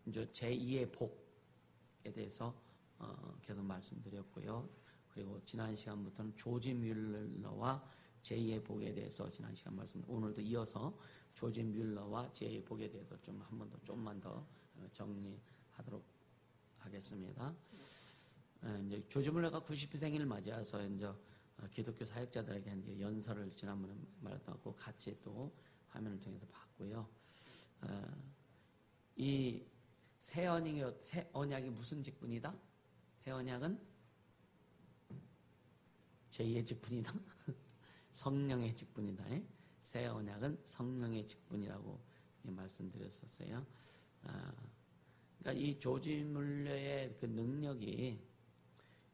이제 제2의 복에 대해서 계속 말씀드렸고요. 그리고 지난 시간부터는 조지 뮬러와 제2의 복에 대해서 지난 시간 오늘도 이어서 조지 뮬러와 제2의 복에 대해서 좀 한 번 더 좀만 더 정리하도록 하겠습니다. 이제 조지 뮬러가 90회 생일을 맞이해서 이제 기독교 사역자들에게 이제 연설을 지난번에 말했고 같이 또 화면을 통해서 봤고요. 이 새 언약이 무슨 직분이다? 새 언약은 제2의 직분이다. 성령의 직분이다. 새 언약은 성령의 직분이라고 말씀드렸었어요. 그러니까 이 조지 뮬러의 그 능력이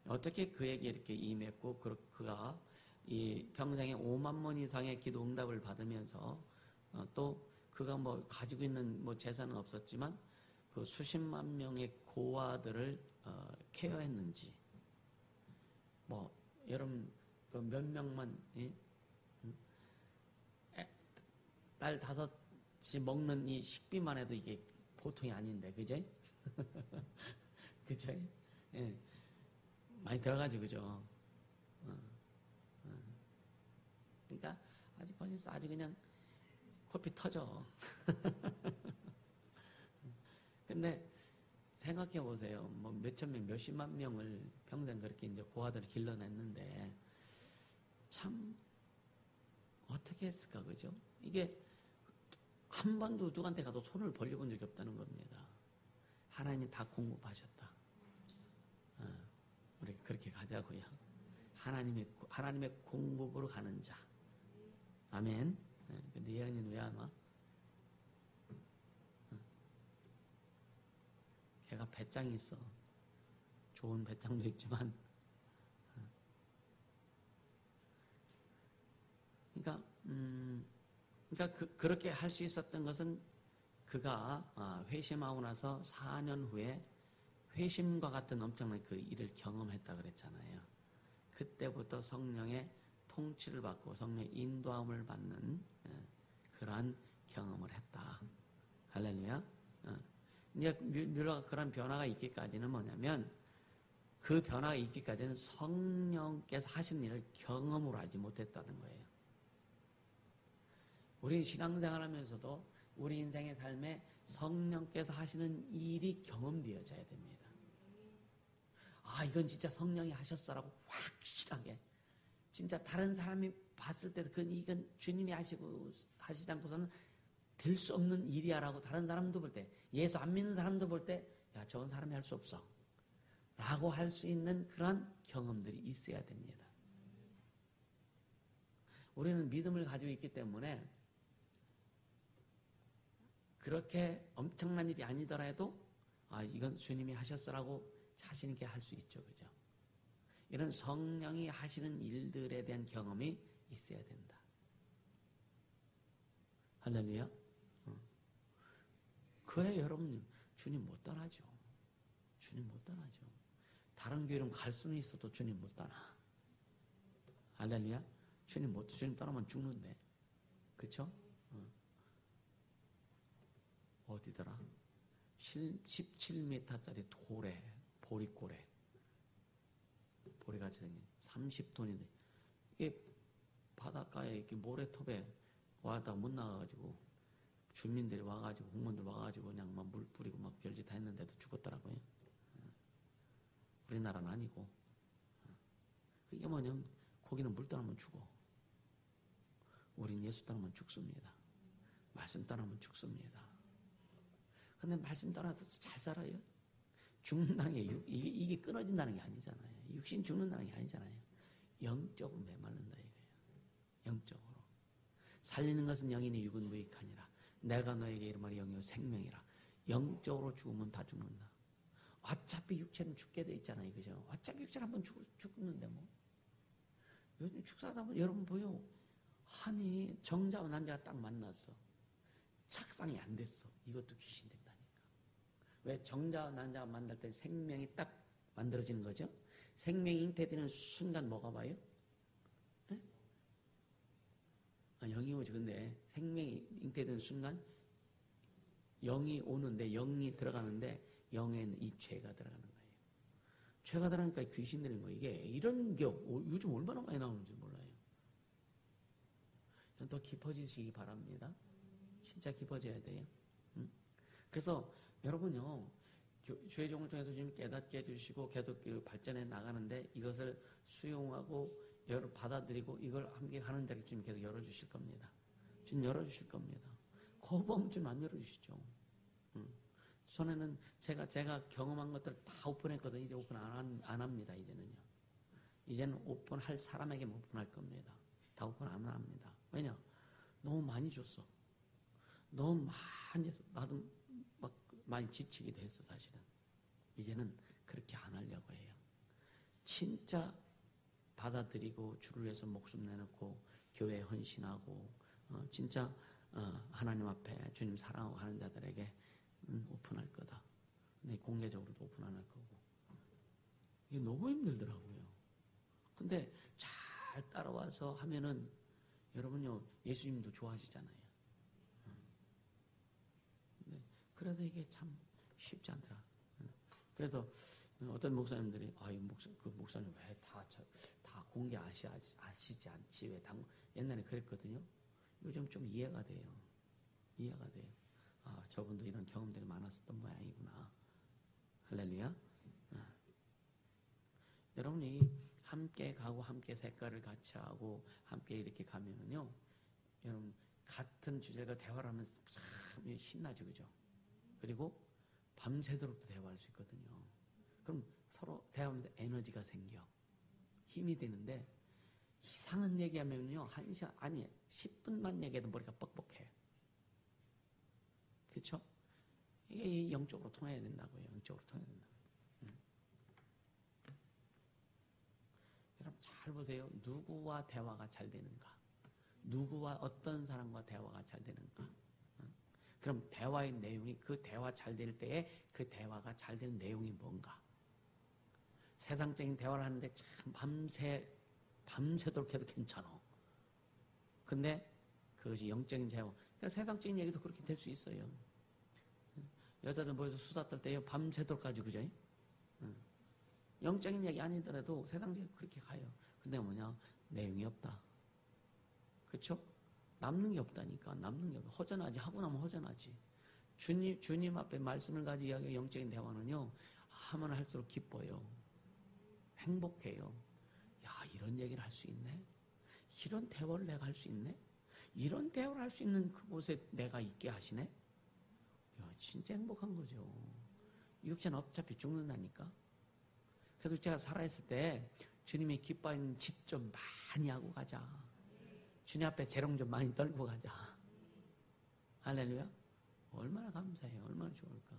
어떻게 그에게 이렇게 임했고, 그가 이 평생에 5만 번 이상의 기도 응답을 받으면서 또 그가 뭐 가지고 있는 뭐 재산은 없었지만 그 수십만 명의 고아들을 케어했는지, 뭐 여러분 그 몇 명만 딸 5이 먹는 이 식비만 해도 이게 보통이 아닌데, 그죠? 그죠? 예. 많이 들어가죠, 그죠? 그러니까 아주 번역서 아주 그냥 코피 터져. 근데 생각해 보세요. 뭐 몇천 명, 몇십만 명을 평생 그렇게 이제 고아들을 길러냈는데 참 어떻게 했을까, 그죠? 이게 한 번도 누구한테 가도 손을 벌려본 적이 없다는 겁니다. 하나님이 다 공급하셨다. 우리 그렇게 가자고요. 하나님의 공급으로 가는 자. 아멘. 근데 예언이는 왜 안 와? 걔가 배짱이 있어. 좋은 배짱도 있지만. 그러니까 그렇게 할 수 있었던 것은 그가 회심하고 나서 4년 후에 회심과 같은 엄청난 그 일을 경험했다 그랬잖아요. 그때부터 성령의 통치를 받고 성령의 인도함을 받는 그러한 경험을 했다. 할렐루야. 이제 뮬러가 그런 변화가 있기까지는 뭐냐면, 그 변화가 있기까지는 성령께서 하시는 일을 경험으로 알지 못했다는 거예요. 우리는 신앙생활 하면서도 우리 인생의 삶에 성령께서 하시는 일이 경험되어져야 됩니다. 아, 이건 진짜 성령이 하셨어라고 확실하게. 진짜 다른 사람이 봤을 때도 이건 주님이 하시지 않고서는 될 수 없는 일이야라고 다른 사람도 볼 때, 예수 안 믿는 사람도 볼 때, 야, 저건 사람이 할 수 없어. 라고 할 수 있는 그런 경험들이 있어야 됩니다. 우리는 믿음을 가지고 있기 때문에 그렇게 엄청난 일이 아니더라도, 아, 이건 주님이 하셨어라고 자신 있게 할 수 있죠. 그죠? 이런 성령이 하시는 일들에 대한 경험이 있어야 된다. 할렐루야? 그래, 여러분, 주님 못 떠나죠. 주님 못 떠나죠. 다른 교회는 갈 수는 있어도 주님 못 떠나. 할렐루야? 주님 떠나면 죽는데. 그쵸? 어디더라? 17m짜리 보리꼬래. 보리같이 생긴 30톤인데, 이게 바닷가에 이렇게 모래톱에 와다 못 나가가지고, 주민들이 와가지고, 공무원들 와가지고, 그냥 막 물 뿌리고 막 별짓 다 했는데도 죽었더라고요. 우리나라는 아니고. 그게 뭐냐면, 거기는 물 떠나면 죽어. 우린 예수 떠나면 죽습니다. 말씀 떠나면 죽습니다. 근데 말씀 떠나서 잘 살아요? 죽는다는 게, 이게 끊어진다는 게 아니잖아요. 육신 죽는다는 게 아니잖아요. 영적으로 메말른다 이거예요. 영적으로. 살리는 것은 영이니 육은 무익하니라. 내가 너에게 이르마니 영이요 생명이라. 영적으로 죽으면 다 죽는다. 어차피 육체는 죽게 돼 있잖아요. 그죠? 어차피 육체는 한번 죽는데 뭐. 요즘 축사하다 보면 여러분 보여. 아니, 정자와 난자가 딱 만났어. 착상이 안 됐어. 이것도 귀신 된다니까. 왜? 정자와 난자가 만날 때 생명이 딱 만들어지는 거죠. 생명이 잉태되는 순간 뭐가 봐요? 네? 영이 오죠. 근데 생명이 잉태되는 순간 영이 오는데, 영이 들어가는데 영에는 이 죄가 들어가는 거예요. 죄가 들어가니까 귀신들인 거예요. 이게 이런 게 요즘 얼마나 많이 나오는지 몰라요. 더 깊어지시기 바랍니다. 진짜 깊어져야 돼요. 그래서 여러분요, 주의 종을 통해서 지금 깨닫게 해주시고 계속 그 발전해 나가는데 이것을 수용하고 받아들이고 이걸 함께 하는 자리 주님 계속 열어주실 겁니다. 주님 열어주실 겁니다. 거부하면 주님 안 열어주시죠. 전에는 제가 경험한 것들 다 오픈했거든요. 이제 오픈 안 합니다. 이제는요. 이제는 오픈할 사람에게 오픈할 겁니다. 다 오픈 안 합니다. 왜냐? 너무 많이 줬어. 너무 많이 해서 나도 막 많이 지치기도 했어, 사실은. 이제는 그렇게 안 하려고 해요. 진짜 받아들이고 주를 위해서 목숨 내놓고 교회에 헌신하고 진짜 하나님 앞에 주님 사랑하고 하는 자들에게 오픈할 거다. 근데 공개적으로도 오픈 안 할 거고. 이게 너무 힘들더라고요. 근데 잘 따라와서 하면은 여러분요, 예수님도 좋아하시잖아요. 그래서 이게 참 쉽지 않더라. 그래서 어떤 목사님들이 그 목사님 왜 다 공개 아시지 않지? 왜 옛날에 그랬거든요. 요즘 좀 이해가 돼요. 이해가 돼요. 저분도 이런 경험들이 많았었던 모양이구나. 할렐루야. 여러분이 함께 가고 함께 색깔을 같이 하고 함께 이렇게 가면은요, 여러분 같은 주제가 대화를 하면 참 신나죠, 그죠? 그리고 밤새도록도 대화할 수 있거든요. 그럼 서로 대화하면서 에너지가 생겨. 힘이 되는데, 이상한 얘기하면요, 1시간, 아니, 10분만 얘기해도 머리가 뻑뻑해. 그쵸? 이게 영적으로 통해야 된다고요. 영적으로 통해야 된다고요. 여러분, 잘 보세요. 누구와 대화가 잘 되는가? 누구와 어떤 사람과 대화가 잘 되는가? 그럼 대화의 내용이 그 대화 잘 될 때에 그 대화가 잘 되는 내용이 뭔가? 세상적인 대화를 하는데 참 밤새도록 해도 괜찮아. 근데 그것이 영적인 대화. 그러니까 세상적인 얘기도 그렇게 될 수 있어요. 여자들 모여서 수다 떨 때 밤새도록 가지고, 그죠? 영적인 얘기 아니더라도 세상적인 그렇게 가요. 근데 뭐냐? 내용이 없다. 그쵸? 남는 게 없다니까. 남는 게 없다. 허전하지. 하고 나면 허전하지. 주님 앞에 말씀을 가지고 이야기하는 영적인 대화는요, 하면 할수록 기뻐요. 행복해요. 야, 이런 얘기를 할 수 있네? 이런 대화를 내가 할 수 있네? 이런 대화를 할 수 있는 그곳에 내가 있게 하시네? 야, 진짜 행복한 거죠. 육체는 어차피 죽는다니까. 그래도 제가 살아있을 때 주님이 기뻐하는 짓 좀 많이 하고 가자. 주님 앞에 재롱 좀 많이 떨고 가자. 할렐루야. 얼마나 감사해요. 얼마나 좋을까.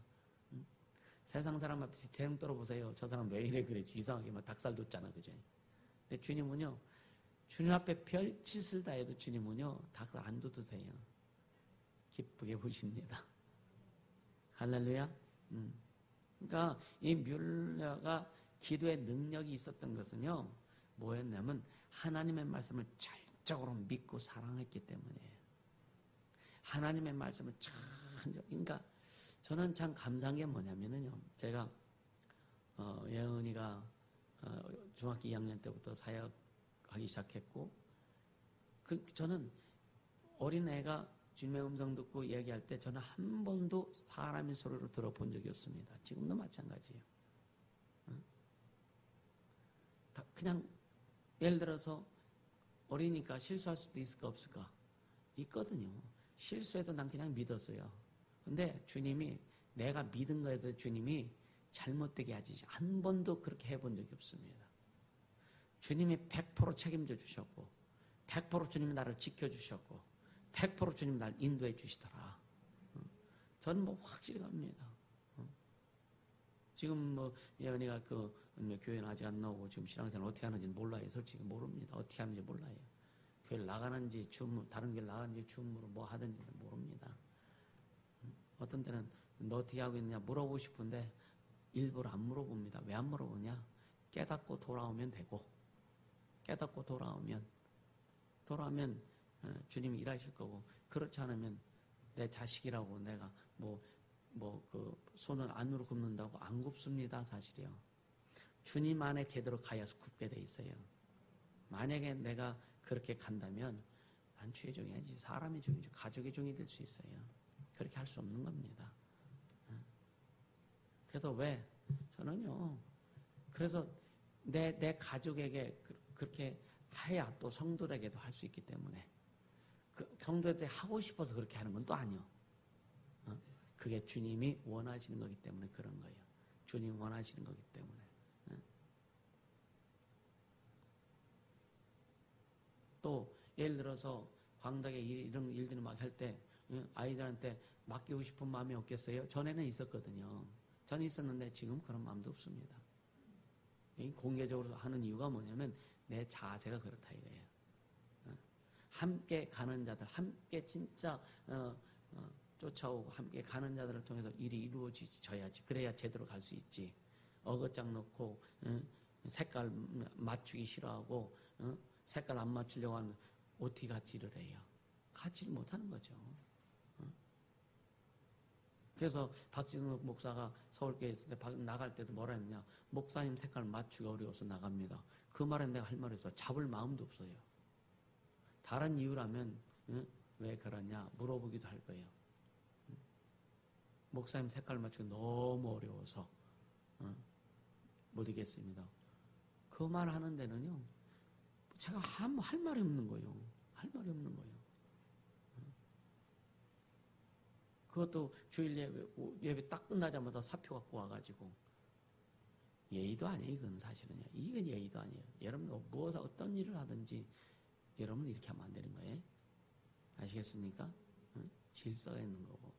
응? 세상 사람 앞에 재롱 떨어보세요. 저 사람 왜 이래 그래. 이상하게 막 닭살 돋잖아. 그죠? 근데 주님은요, 주님 앞에 별짓을 다 해도 주님은요, 닭살 안 돋으세요. 기쁘게 보십니다. 할렐루야. 그러니까 이 뮬러가 기도의 능력이 있었던 것은요, 뭐였냐면 하나님의 말씀을 절적으로 믿고 사랑했기 때문이에요. 하나님의 말씀을 그러니까 저는 참 감사한 게 뭐냐면요, 제가 예은이가 중학교 2학년 때부터 사역하기 시작했고, 저는 어린애가 주님의 음성 듣고 얘기할 때 저는 한 번도 사람의 소리로 들어본 적이 없습니다. 지금도 마찬가지예요. 그냥 예를 들어서 어리니까 실수할 수도 있을까 없을까? 있거든요. 실수해도 난 그냥 믿었어요. 근데 주님이 내가 믿은 거에도 주님이 잘못되게 하지 한 번도 그렇게 해본 적이 없습니다. 주님이 100% 책임져 주셨고 100% 주님이 나를 지켜주셨고 100% 주님이 나를 인도해 주시더라. 저는 뭐 확실히 갑니다. 지금 뭐 예언이가 교회는 아직 안 나오고 지금 신앙생활 어떻게 하는지 몰라요. 솔직히 모릅니다. 어떻게 하는지 몰라요. 교회를 나가는지 다른 길 나가는지 줌으로 뭐 하든지 모릅니다. 어떤 때는 너 어떻게 하고 있느냐 물어보고 싶은데 일부러 안 물어봅니다. 왜 안 물어보냐? 깨닫고 돌아오면 되고 깨닫고 돌아오면 주님이 일하실 거고 그렇지 않으면 내 자식이라고 내가 뭐 손을 안으로 굽는다고 안 굽습니다, 사실이요. 주님 안에 제대로 가야서 굽게 돼 있어요. 만약에 내가 그렇게 간다면 난 주의 종이 아니지, 사람의 종이죠. 가족의 종이 될 수 있어요. 그렇게 할 수 없는 겁니다. 그래서 왜? 저는요, 그래서 내 가족에게 그렇게 해야 또 성도에게도 할 수 있기 때문에, 성도들이 하고 싶어서 그렇게 하는 건 또 아니요. 그게 주님이 원하시는 거기 때문에 그런 거예요. 주님 원하시는 거기 때문에. 또 예를 들어서 광덕에 이런 일들을 막 할 때 아이들한테 맡기고 싶은 마음이 없겠어요? 전에는 있었거든요. 전에 있었는데 지금 그런 마음도 없습니다. 공개적으로 하는 이유가 뭐냐면 내 자세가 그렇다 이거예요. 함께 가는 자들, 함께 진짜 쫓아오고 함께 가는 자들을 통해서 일이 이루어져야지. 그래야 제대로 갈 수 있지. 어긋장 놓고 색깔 맞추기 싫어하고 색깔 안 맞추려고 하면 어떻게 같이 일을 해요? 같이 일 못하는 거죠. 그래서 박진욱 목사가 서울교회에 있을 때 나갈 때도 뭐라 했냐. 목사님 색깔 맞추기 어려워서 나갑니다. 그 말은 내가 할 말이 없어. 잡을 마음도 없어요. 다른 이유라면 왜 그러냐 물어보기도 할 거예요. 목사님 색깔 맞추기 너무 어려워서 못 이겠습니다. 그 말 하는 데는요. 제가 할 말이 없는 거예요. 할 말이 없는 거예요. 그것도 주일 예배 딱 끝나자마자 사표 갖고 와가지고 예의도 아니에요. 이건 사실은요. 이건 예의도 아니에요. 여러분 무엇 어떤 일을 하든지 여러분 이렇게 하면 안 되는 거예요. 아시겠습니까? 질서가 있는 거고.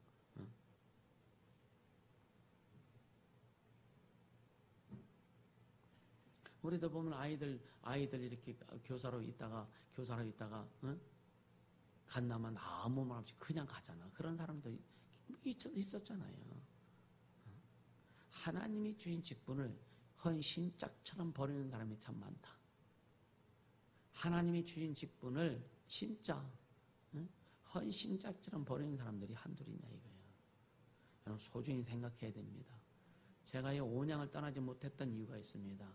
우리도 보면 아이들 이렇게 교사로 있다가 간다면 아무 말 없이 그냥 가잖아. 그런 사람도 있었잖아요. 하나님이 주신 직분을 헌신짝처럼 버리는 사람이 참 많다. 하나님이 주신 직분을 진짜 헌신짝처럼 버리는 사람들이 한둘이냐 이거예요. 여러분 소중히 생각해야 됩니다. 제가 이 온양을 떠나지 못했던 이유가 있습니다.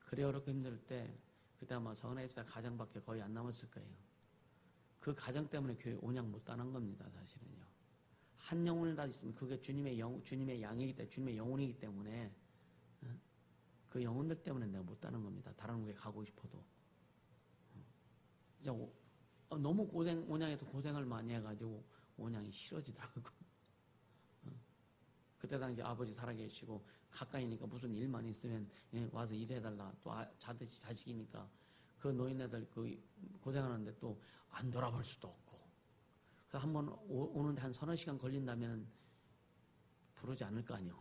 그래 어렵고 힘들 때 그때 아마 성은아입사 가정밖에 거의 안 남았을 거예요. 그 가정 때문에 교회 온양 못 떠난 겁니다. 사실은요. 한 영혼이라도 있으면 그게 주님의 양이기 때문에 주님의 영혼이기 때문에 그 영혼들 때문에 내가 못 떠난 겁니다. 다른 교회 가고 싶어도. 너무 온양에서 고생을 많이 해가지고 온양이 싫어지더라고요. 그때 당시 아버지 살아계시고 가까이니까 무슨 일만 있으면 와서 일해달라. 또 자식이니까 그 노인네들 고생하는데 또 안 돌아볼 수도 없고. 그래서 한번 오는데 한 서너 시간 걸린다면 부르지 않을 거 아니에요.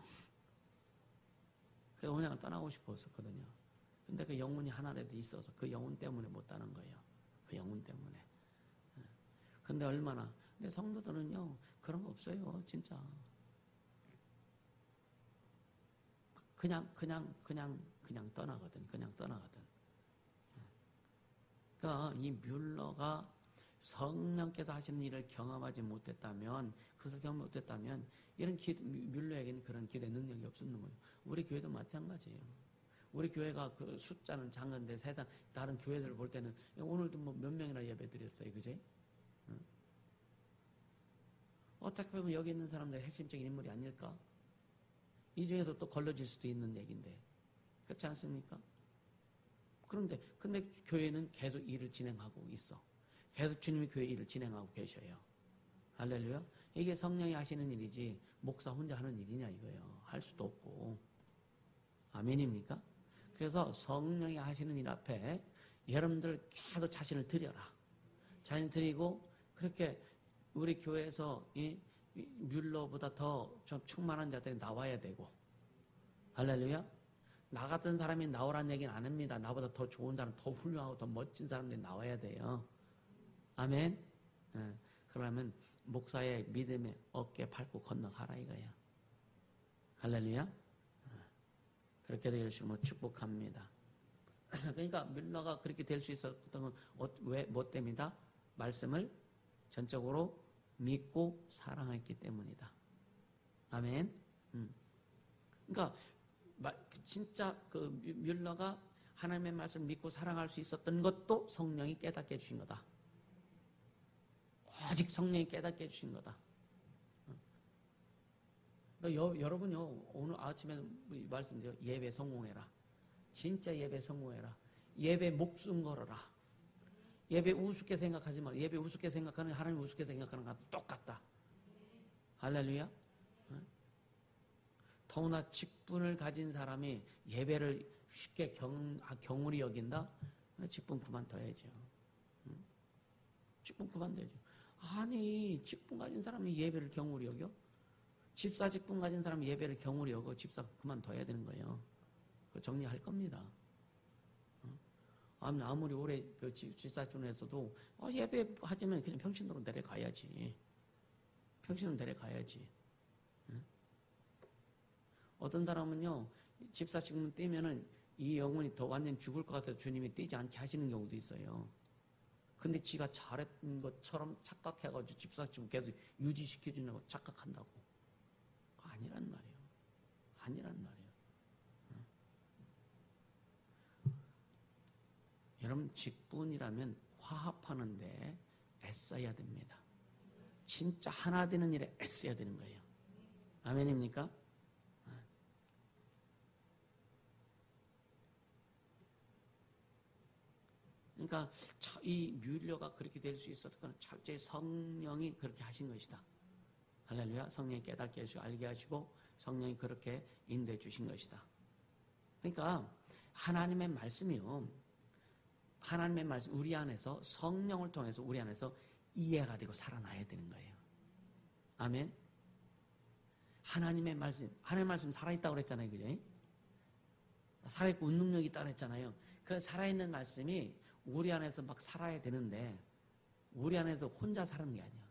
그래서 온양을 떠나고 싶었었거든요. 근데 그 영혼이 하나라도 있어서 그 영혼 때문에 못 따는 거예요. 그 영혼 때문에. 근데 얼마나. 근데 성도들은요, 그런 거 없어요. 진짜. 그냥 떠나거든. 그냥 떠나거든. 그러니까 이 뮬러가 성령께서 하시는 일을 경험하지 못했다면, 그것을 경험 못했다면, 뮬러에게는 그런 기도의 능력이 없었는 거예요. 우리 교회도 마찬가지예요. 우리 교회가 그 숫자는 작은데 세상 다른 교회들을 볼 때는 오늘도 뭐 몇 명이나 예배 드렸어요. 그지? 어떻게 보면 여기 있는 사람들의 핵심적인 인물이 아닐까? 이 중에서 또 걸러질 수도 있는 얘기인데. 그렇지 않습니까? 근데 교회는 계속 일을 진행하고 있어. 계속 주님이 교회 일을 진행하고 계셔요. 할렐루야. 이게 성령이 하시는 일이지 목사 혼자 하는 일이냐 이거예요. 할 수도 없고. 아멘입니까? 그래서 성령이 하시는 일 앞에 여러분들 계속 자신을 드려라. 자신 드리고 그렇게 우리 교회에서 이 뮬러보다 더 좀 충만한 자들이 나와야 되고. 할렐루야. 나 같은 사람이 나오라는 얘기는 안 합니다. 나보다 더 좋은 사람, 더 훌륭하고 더 멋진 사람들이 나와야 돼요. 아멘. 그러면 목사의 믿음에 어깨 밟고 건너가라 이거야. 할렐루야. 그렇게 되시면 축복합니다. 그러니까 뮬러가 그렇게 될 수 있었던 건 왜, 뭐 때문이다? 말씀을 전적으로 믿고 사랑했기 때문이다. 아멘. 그러니까 진짜 그 뮬러가 하나님의 말씀을 믿고 사랑할 수 있었던 것도 성령이 깨닫게 해주신 거다. 오직 성령이 깨닫게 해주신 거다. 그러니까 여러분요, 오늘 아침에 말씀드려, 예배 성공해라. 진짜 예배 성공해라. 예배 목숨 걸어라. 예배 우습게 생각하지 마. 예배 우습게 생각하는 게 하나님 우습게 생각하는 거랑 똑같다. 할렐루야. 더구나 직분을 가진 사람이 예배를 쉽게 경홀히 여긴다? 직분 그만둬야죠. 직분 그만둬야죠. 아니, 직분 가진 사람이 예배를 경홀히 여겨? 집사 직분 가진 사람이 예배를 경홀히 여고 집사 그만둬야 되는 거예요. 그거 정리할 겁니다. 아무리 오래 그 집사촌에서도 예배 하자면 그냥 평신도로 내려가야지. 평신도로 내려가야지. 어떤 사람은요, 집사 직분 떼면은 이 영혼이 더 완전 죽을 것 같아서 주님이 떼지 않게 하시는 경우도 있어요. 근데 지가 잘했던 것처럼 착각해가지고 집사 직분 계속 유지시켜주려고 착각한다고. 그거 아니란 말이에요. 아니란 말이에요. 여러분, 직분이라면 화합하는데 애써야 됩니다. 진짜 하나 되는 일에 애써야 되는 거예요. 아멘입니까? 그러니까 이 뮬러가 그렇게 될 수 있었던 건 철저히 성령이 그렇게 하신 것이다. 할렐루야. 성령이 깨닫게 하시고 알게 하시고 성령이 그렇게 인도해 주신 것이다. 그러니까 하나님의 말씀이요. 하나님의 말씀 우리 안에서 성령을 통해서 우리 안에서 이해가 되고 살아나야 되는 거예요. 아멘. 하나님의 말씀 살아있다고 그랬잖아요. 그죠? 살아있고 운능력이 있다고 그랬잖아요. 그 살아있는 말씀이 우리 안에서 막 살아야 되는데 우리 안에서 혼자 사는 게 아니야.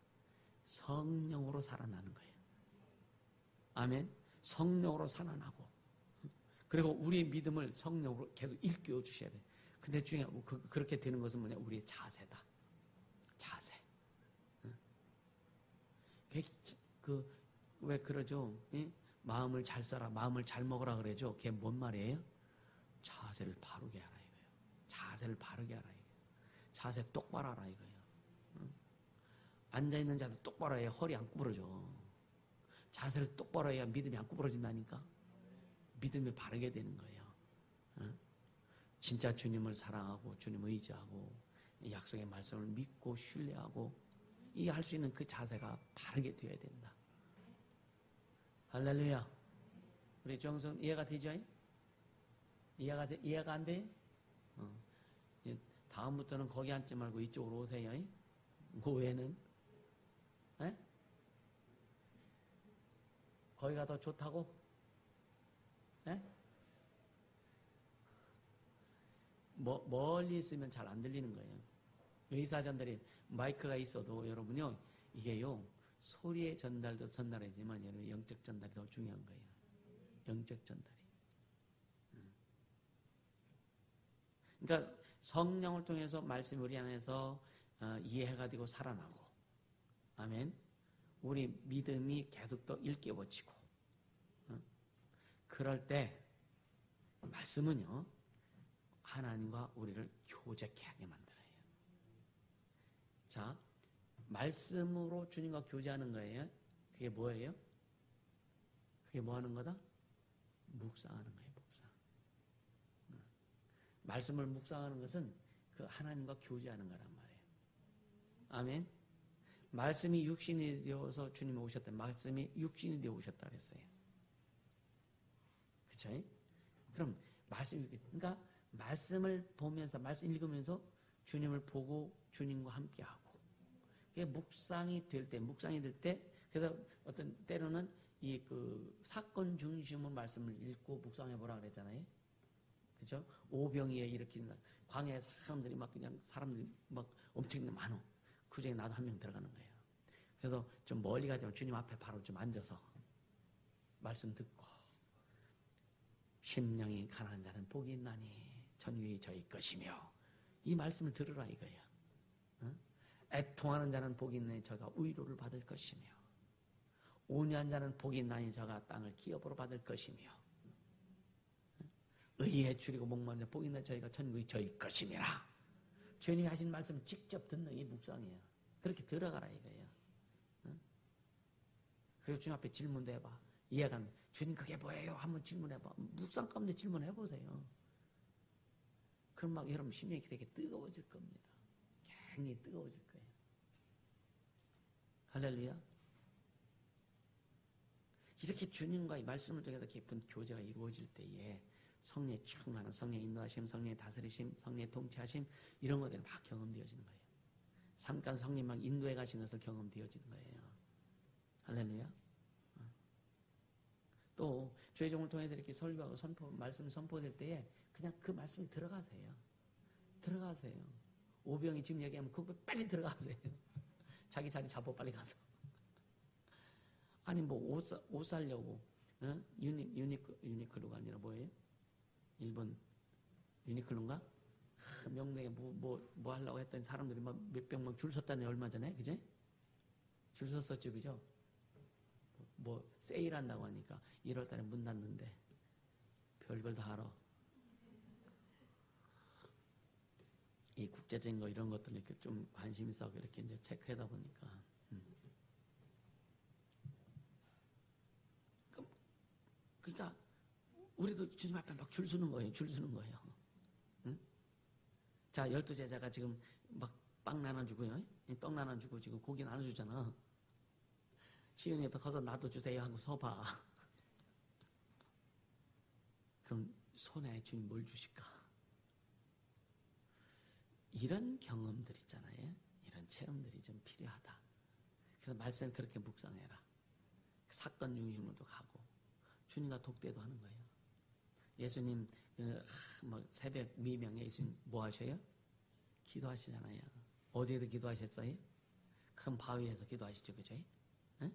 성령으로 살아나는 거예요. 아멘. 성령으로 살아나고 그리고 우리의 믿음을 성령으로 계속 일깨워 주셔야 돼요. 근데 중요한 그렇게 되는 것은 뭐냐? 우리의 자세다. 자세. 왜 그러죠? 마음을 잘 써라, 마음을 잘 먹으라 그러죠. 그게 뭔 말이에요? 자세를 바르게 하라 이거예요. 자세를 바르게 하라 이거예요. 자세 똑바로 하라 이거예요. 앉아있는 자세 똑바로 해야 허리 안 구부러져. 자세를 똑바로 해야 믿음이 안 구부러진다니까. 믿음이 바르게 되는 거예요. 진짜 주님을 사랑하고 주님을 의지하고 약속의 말씀을 믿고 신뢰하고 이 할 수 있는 그 자세가 바르게 되어야 된다. 할렐루야. 우리 정성 이해가 되죠? 이해가 안 돼? 다음부터는 거기 앉지 말고 이쪽으로 오세요. 그 외에는 거기가 더 좋다고? 멀리 있으면 잘 안 들리는 거예요. 의사전달이 마이크가 있어도 여러분요, 이게요, 소리의 전달도 전달이지만 여러분 영적 전달이 더 중요한 거예요. 영적 전달이. 그러니까 성령을 통해서 말씀이 우리 안에서 이해가 되고 살아나고, 아멘. 우리 믿음이 계속 더 일깨워지고, 그럴 때 말씀은요, 하나님과 우리를 교제케 하게 만들어요. 자, 말씀으로 주님과 교제하는 거예요. 그게 뭐예요? 그게 뭐 하는 거다? 묵상하는 거예요, 묵상. 말씀을 묵상하는 것은 그 하나님과 교제하는 거란 말이에요. 아멘. 말씀이 육신이 되어서 주님이 오셨다. 말씀이 육신이 되어 오셨다 그랬어요. 그쵸? 그럼 그러니까 말씀을 보면서 말씀 읽으면서 주님을 보고 주님과 함께하고 그게 묵상이 될 때 그래서 어떤 때로는 이 그 사건 중심으로 말씀을 읽고 묵상해 보라 그랬잖아요. 그죠? 오병이에 일으키는 광야에 사람들이 막 엄청 많어. 그 중에 나도 한 명 들어가는 거예요. 그래서 좀 멀리 가지만 주님 앞에 바로 좀 앉아서 말씀 듣고 심령이 가난한 자는 복이 있나니 천국이 저희 것이며 이 말씀을 들으라 이거야. 애통하는 자는 복이 있나니 저가 위로를 받을 것이며 온유한 자는 복이 있나니 저가 땅을 기업으로 받을 것이며 의에 줄이고 목마른 자 복이 있나 저희가 천국이 저희 것임이라. 주님이 하신 말씀 직접 듣는 이 묵상이에요. 그렇게 들어가라 이거예요. 그리고 주님 앞에 질문도 해봐. 이해가 안 돼. 주님 그게 뭐예요? 한번 질문해봐. 묵상 가운데 질문해보세요. 그럼 막 여러분 심령이 되게 뜨거워질 겁니다. 굉장히 뜨거워질 거예요. 할렐루야. 이렇게 주님과의 말씀을 통해서 깊은 교제가 이루어질 때에 성령의 충만한, 성령의 인도하심, 성령의 다스리심, 성령의 통치하심 이런 것들이 막 경험되어지는 거예요. 잠깐 성령 막 인도해 가시는 것을 경험되어지는 거예요. 할렐루야. 또 주의 종을 통해서 이렇게 설교하고 말씀이 선포될 때에 그냥 그 말씀이 들어가세요. 들어가세요. 오병이 지금 얘기하면 그거 빨리 들어가세요. 자기 자리 잡고 빨리 가서. 아니 뭐 옷 사려고 유니클로가 아니라 뭐예요? 일본 유니클로인가? 명맥에 뭐 하려고 했더니 사람들이 막 몇백 명 줄 섰다네 얼마 전에 그제? 줄 섰었죠 그죠? 뭐 세일한다고 하니까 1월 달에 문 닫는데 별걸 다 알아. 이 국제적인 거 이런 것들 이렇게 좀 관심 있어 이렇게 이제 체크하다 보니까 그러니까 우리도 주님 앞에 막 줄 서는 거예요. 줄 서는 거예요. 응? 자, 12제자가 지금 막 빵 나눠주고요. 떡 나눠주고 지금 고기 나눠주잖아. 시은이 옆에 가서 나도 주세요 하고 서봐. 그럼 손에 주님 뭘 주실까? 이런 경험들 있잖아요. 이런 체험들이 좀 필요하다. 그래서 말씀 그렇게 묵상해라. 사건 중심으로도 가고 주님과 독대도 하는 거예요. 예수님 뭐 새벽 미명에 예수님 뭐 하셔요? 기도하시잖아요. 어디에도 기도하셨어요? 큰 바위에서 기도하시죠, 그죠? 응?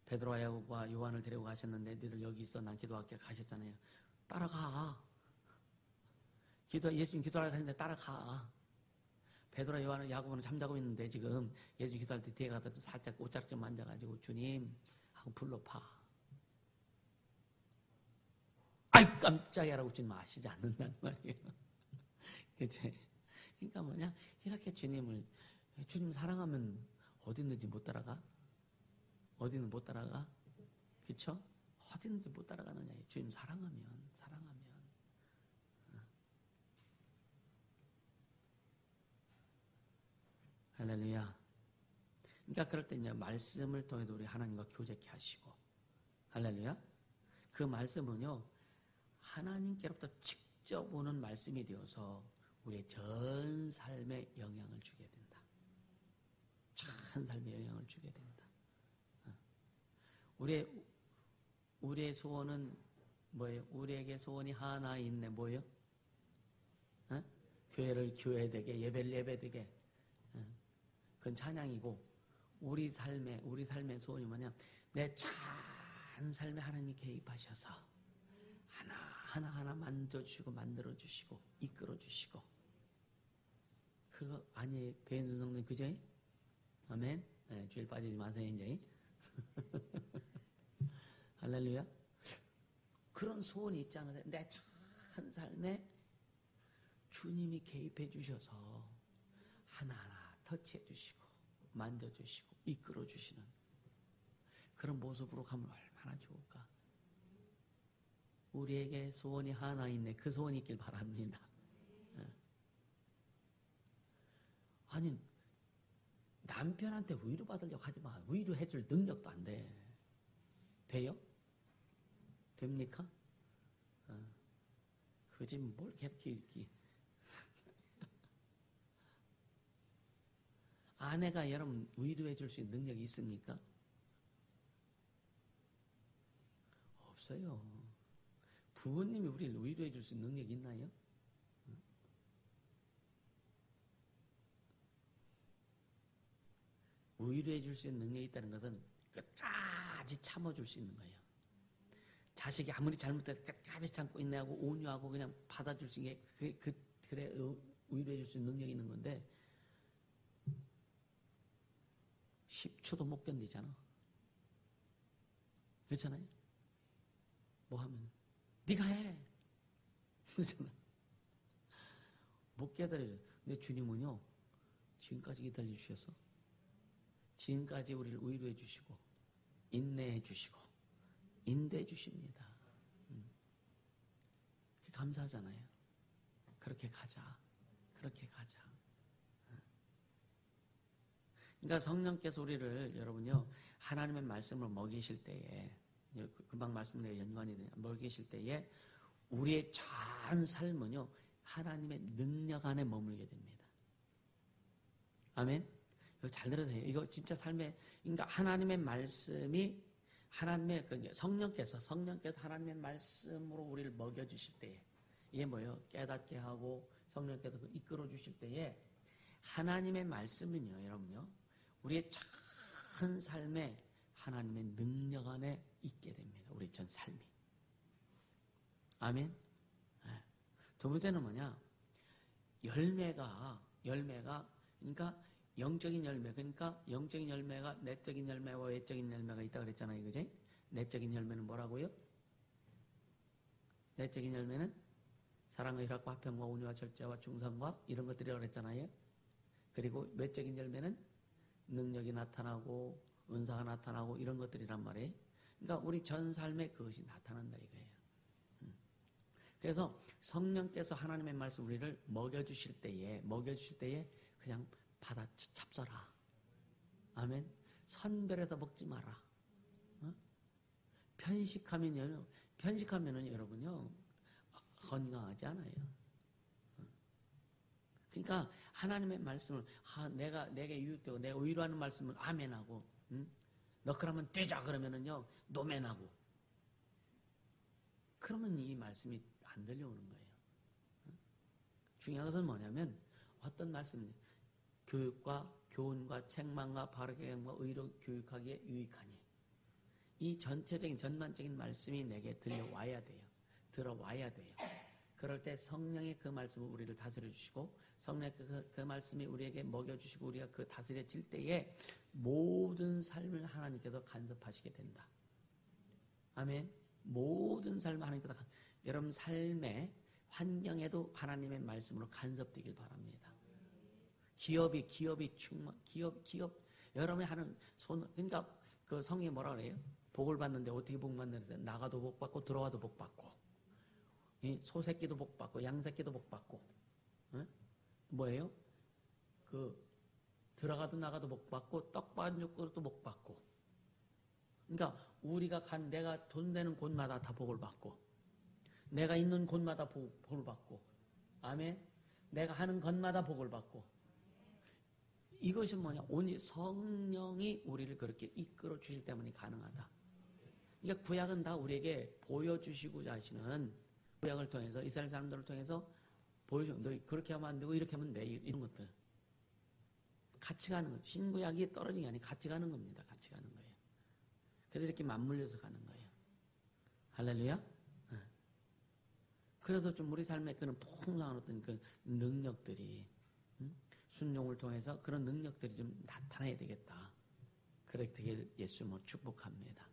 베드로와 야고보와 요한을 데리고 가셨는데 너희들 여기 있어 난 기도할게 가셨잖아요. 따라가. 예수님 기도하러 가셨는데 따라가. 베드로와 요한은 야고보는 잠자고 있는데 지금 예수 기도할 때 뒤에 가서 살짝 옷짝 좀 만져가지고 주님 하고 불러파. 아이 깜짝이야라고 주님 아시지 않는단 말이에요. 그치? 그러니까 뭐냐 이렇게 주님 사랑하면 어디든지 못 따라가? 어디는 못 따라가? 그쵸? 어디든지 못 따라가느냐 주님 사랑하면 할렐루야. 그러니까 그럴 때 이제 말씀을 통해서 우리 하나님과 교제케 하시고 할렐루야. 그 말씀은요 하나님께로부터 직접 오는 말씀이 되어서 우리의 전 삶에 영향을 주게 된다. 전 삶에 영향을 주게 된다. 우리의 소원은 뭐예요? 우리에게 소원이 하나 있네. 뭐예요? 교회를 교회되게, 예배를 예배되게. 그건 찬양이고 우리 삶의 소원이 뭐냐? 내 전 삶에 하나님이 개입하셔서 하나하나 만져주시고 만들어주시고 이끌어주시고 그거 아니에요? 배은순 성도님 그죠? 아멘? 네, 주일 빠지지 마세요 이제. 할렐루야. 그런 소원이 있지 않으세요? 내 전 삶에 주님이 개입해 주셔서 하나하나 터치해 주시고 만져 주시고 이끌어 주시는 그런 모습으로 가면 얼마나 좋을까? 우리에게 소원이 하나 있네. 그 소원이 있길 바랍니다. 아니 남편한테 위로받으려고 하지 마. 위로해줄 능력도 안 돼. 돼요? 됩니까? 그지 뭘 그렇게 아내가 여러분 위로해줄 수 있는 능력이 있습니까? 없어요. 부모님이 우리를 위로해줄 수 있는 능력이 있나요? 위로해줄 수 있는 능력이 있다는 것은 끝까지 참아줄 수 있는 거예요. 자식이 아무리 잘못해도 끝까지 참고 인내하고 온유하고 그냥 받아줄 수 있는 게 그래 위로해줄 수 있는 능력이 있는 건데 10초도 못 견디잖아. 그렇잖아요. 뭐 하면 네가 해. 그렇잖아. 못 기다려요. 근데 주님은요, 지금까지 기다려 주셔서 지금까지 우리를 위로해 주시고 인내해 주시고 인도해 주십니다. 감사하잖아요. 그렇게 가자. 그렇게 가자. 그러니까 성령께서 우리를 여러분요, 하나님의 말씀을 먹이실 때에, 금방 말씀에 연관이 되냐, 먹이실 때에 우리의 전 삶은요, 하나님의 능력 안에 머물게 됩니다. 아멘? 이거 잘 들으세요. 이거 진짜 삶의, 그러니까 하나님의 말씀이 하나님의 성령께서 하나님의 말씀으로 우리를 먹여주실 때에, 이게 뭐예요? 깨닫게 하고 성령께서 이끌어 주실 때에 하나님의 말씀은요, 여러분요, 우리의 전 삶에 하나님의 능력 안에 있게 됩니다. 우리 전 삶이. 아멘? 네. 두 번째는 뭐냐? 열매가, 그러니까 영적인 열매, 그러니까 영적인 열매가 내적인 열매와 외적인 열매가 있다 그랬잖아요. 그죠? 내적인 열매는 뭐라고요? 내적인 열매는 사랑과 희락과 화평과 온유와 절제와 충성과 이런 것들이라고 그랬잖아요. 그리고 외적인 열매는 능력이 나타나고 은사가 나타나고 이런 것들이란 말이에요. 그러니까 우리 전 삶에 그것이 나타난다 이거예요. 그래서 성령께서 하나님의 말씀 우리를 먹여주실 때에 그냥 받아 잡숴라. 아멘. 선별해서 먹지 마라. 편식하면은 여러분요, 건강하지 않아요. 그러니까 하나님의 말씀을 내게 유익되고 내가 위로하는 말씀을 아멘하고, 너 그러면 되자 그러면은요 노멘하고, 그러면 이 말씀이 안 들려오는 거예요. 중요한 것은 뭐냐면 어떤 말씀이 교육과 교훈과 책망과 바르게 행과 의로 교육하기에 유익하니, 이 전체적인 전반적인 말씀이 내게 들려와야 돼요. 들어와야 돼요. 그럴 때 성령의 그 말씀을 우리를 다스려 주시고 성령의 그 말씀이 우리에게 먹여주시고 우리가 그 다스려질 때에 모든 삶을 하나님께서 간섭하시게 된다. 아멘. 모든 삶을 하나님께서 여러분 삶의 환경에도 하나님의 말씀으로 간섭되길 바랍니다. 기업 여러분이 하는 그러니까 그 성경에 뭐라 그래요? 복을 받는데 어떻게 복 받는데 나가도 복 받고 들어와도 복 받고, 소 새끼도 복 받고 양 새끼도 복 받고, 뭐예요? 그 들어가도 나가도 복 받고 떡 반죽 그릇도 복 받고. 그러니까 우리가 내가 돈 되는 곳마다 다 복을 받고, 내가 있는 곳마다 복을 받고, 아멘. 내가 하는 것마다 복을 받고. 이것이 뭐냐? 오직 성령이 우리를 그렇게 이끌어 주실 때문에 가능하다. 그러니까 구약은 다 우리에게 보여주시고자 하시는, 구약을 통해서 이스라엘 사람들을 통해서 보여주는, 너 그렇게 하면 안 되고 이렇게 하면 돼, 이런 것들 같이 가는 거예요. 신구약이 떨어진 게 아니라 같이 가는 겁니다. 같이 가는 거예요. 그래서 이렇게 맞물려서 가는 거예요. 할렐루야. 네. 그래서 좀 우리 삶에 그런 풍성한 어떤 그 능력들이, 순종을 통해서 그런 능력들이 좀 나타나야 되겠다. 그렇게 되길 예수 뭐 축복합니다.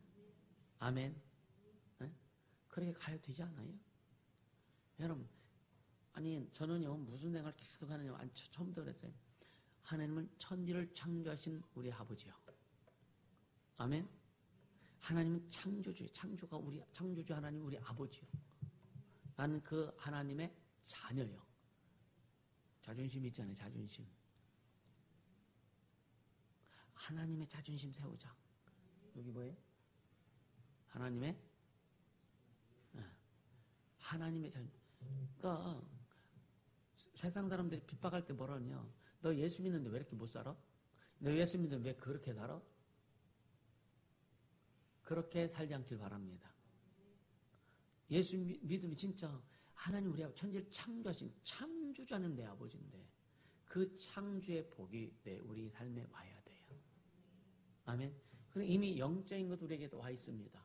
아멘. 네? 그렇게 가야 되지 않아요? 여러분, 아니 저는요 무슨 생각을 계속 하느냐, 처음부터 그랬어요. 하나님은 천지를 창조하신 우리 아버지요. 아멘. 하나님은 창조가 창조주 하나님 우리 아버지요. 나는 그 하나님의 자녀요. 자존심 있잖아요. 자존심. 하나님의 자존심 세우자. 여기 뭐예요? 하나님의 자존심. 그러니까 세상 사람들이 핍박할 때 뭐라 하냐? 너 예수 믿는데 왜 이렇게 못 살아? 너 예수 믿는데 왜 그렇게 살아? 그렇게 살지 않길 바랍니다. 예수 믿으면 진짜 하나님 우리 천지를 창조하신 창조자는 내 아버지인데 그 창조의 복이 우리 삶에 와야 돼요. 아멘. 그럼 이미 영적인 것 우리에게도 와 있습니다.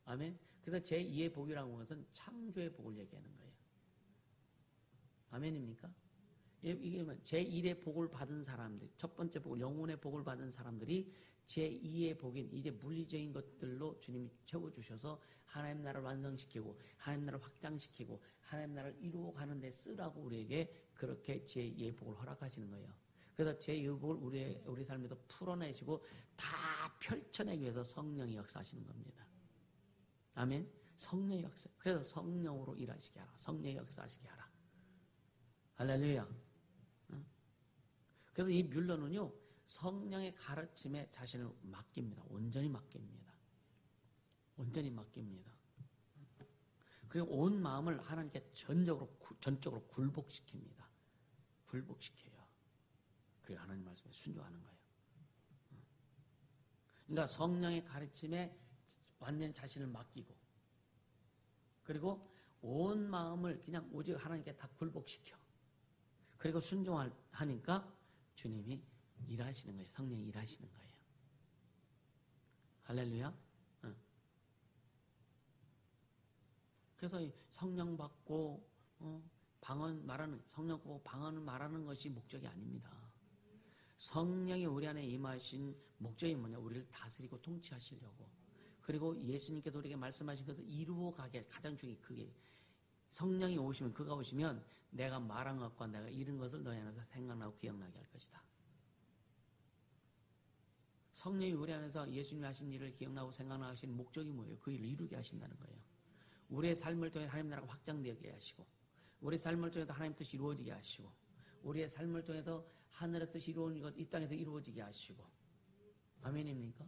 아멘. 그래서 제2의 복이라고 하는 것은 창조의 복을 얘기하는 거예요. 아멘입니까? 이게 제1의 복을 받은 사람들, 첫 번째 복을, 영혼의 복을 받은 사람들이 제2의 복인 이제 물리적인 것들로 주님이 채워주셔서 하나님 나라를 완성시키고 하나님 나라를 확장시키고 하나님 나라를 이루어가는 데 쓰라고 우리에게 그렇게 제2의 복을 허락하시는 거예요. 그래서 제2의 복을 우리 삶에서 풀어내시고 다 펼쳐내기 위해서 성령이 역사하시는 겁니다. 아멘. 성령의 역사. 그래서 성령으로 일하시게 하라. 성령의 역사하시게 하라. 할렐루야. 그래서 이 뮬러는요, 성령의 가르침에 자신을 맡깁니다. 온전히 맡깁니다. 온전히 맡깁니다. 그리고 온 마음을 하나님께 전적으로 굴복시킵니다. 굴복시켜요. 그리고 하나님 말씀에 순종하는 거예요. 그러니까 성령의 가르침에 완전히 자신을 맡기고, 그리고 온 마음을 그냥 오직 하나님께 다 굴복시켜. 그리고 순종하니까 주님이 일하시는 거예요. 성령이 일하시는 거예요. 할렐루야. 그래서 성령 받고 방언 말하는, 성령 받고 방언을 말하는 것이 목적이 아닙니다. 성령이 우리 안에 임하신 목적이 뭐냐? 우리를 다스리고 통치하시려고. 그리고 예수님께서 우리에게 말씀하신 것을 이루어가게, 가장 중요한 그게 성령이 오시면, 그가 오시면 내가 말한 것과 내가 이룬 것을 너희 안에서 생각나고 기억나게 할 것이다. 성령이 우리 안에서 예수님이 하신 일을 기억나고 생각나게 하신 목적이 뭐예요? 그 일을 이루게 하신다는 거예요. 우리의 삶을 통해 하나님 나라가 확장되게 하시고, 우리의 삶을 통해서 하나님 뜻이 이루어지게 하시고, 우리의 삶을 통해서 하늘의 뜻이 이루어진 것, 이 땅에서 이루어지게 하시고. 아멘입니까?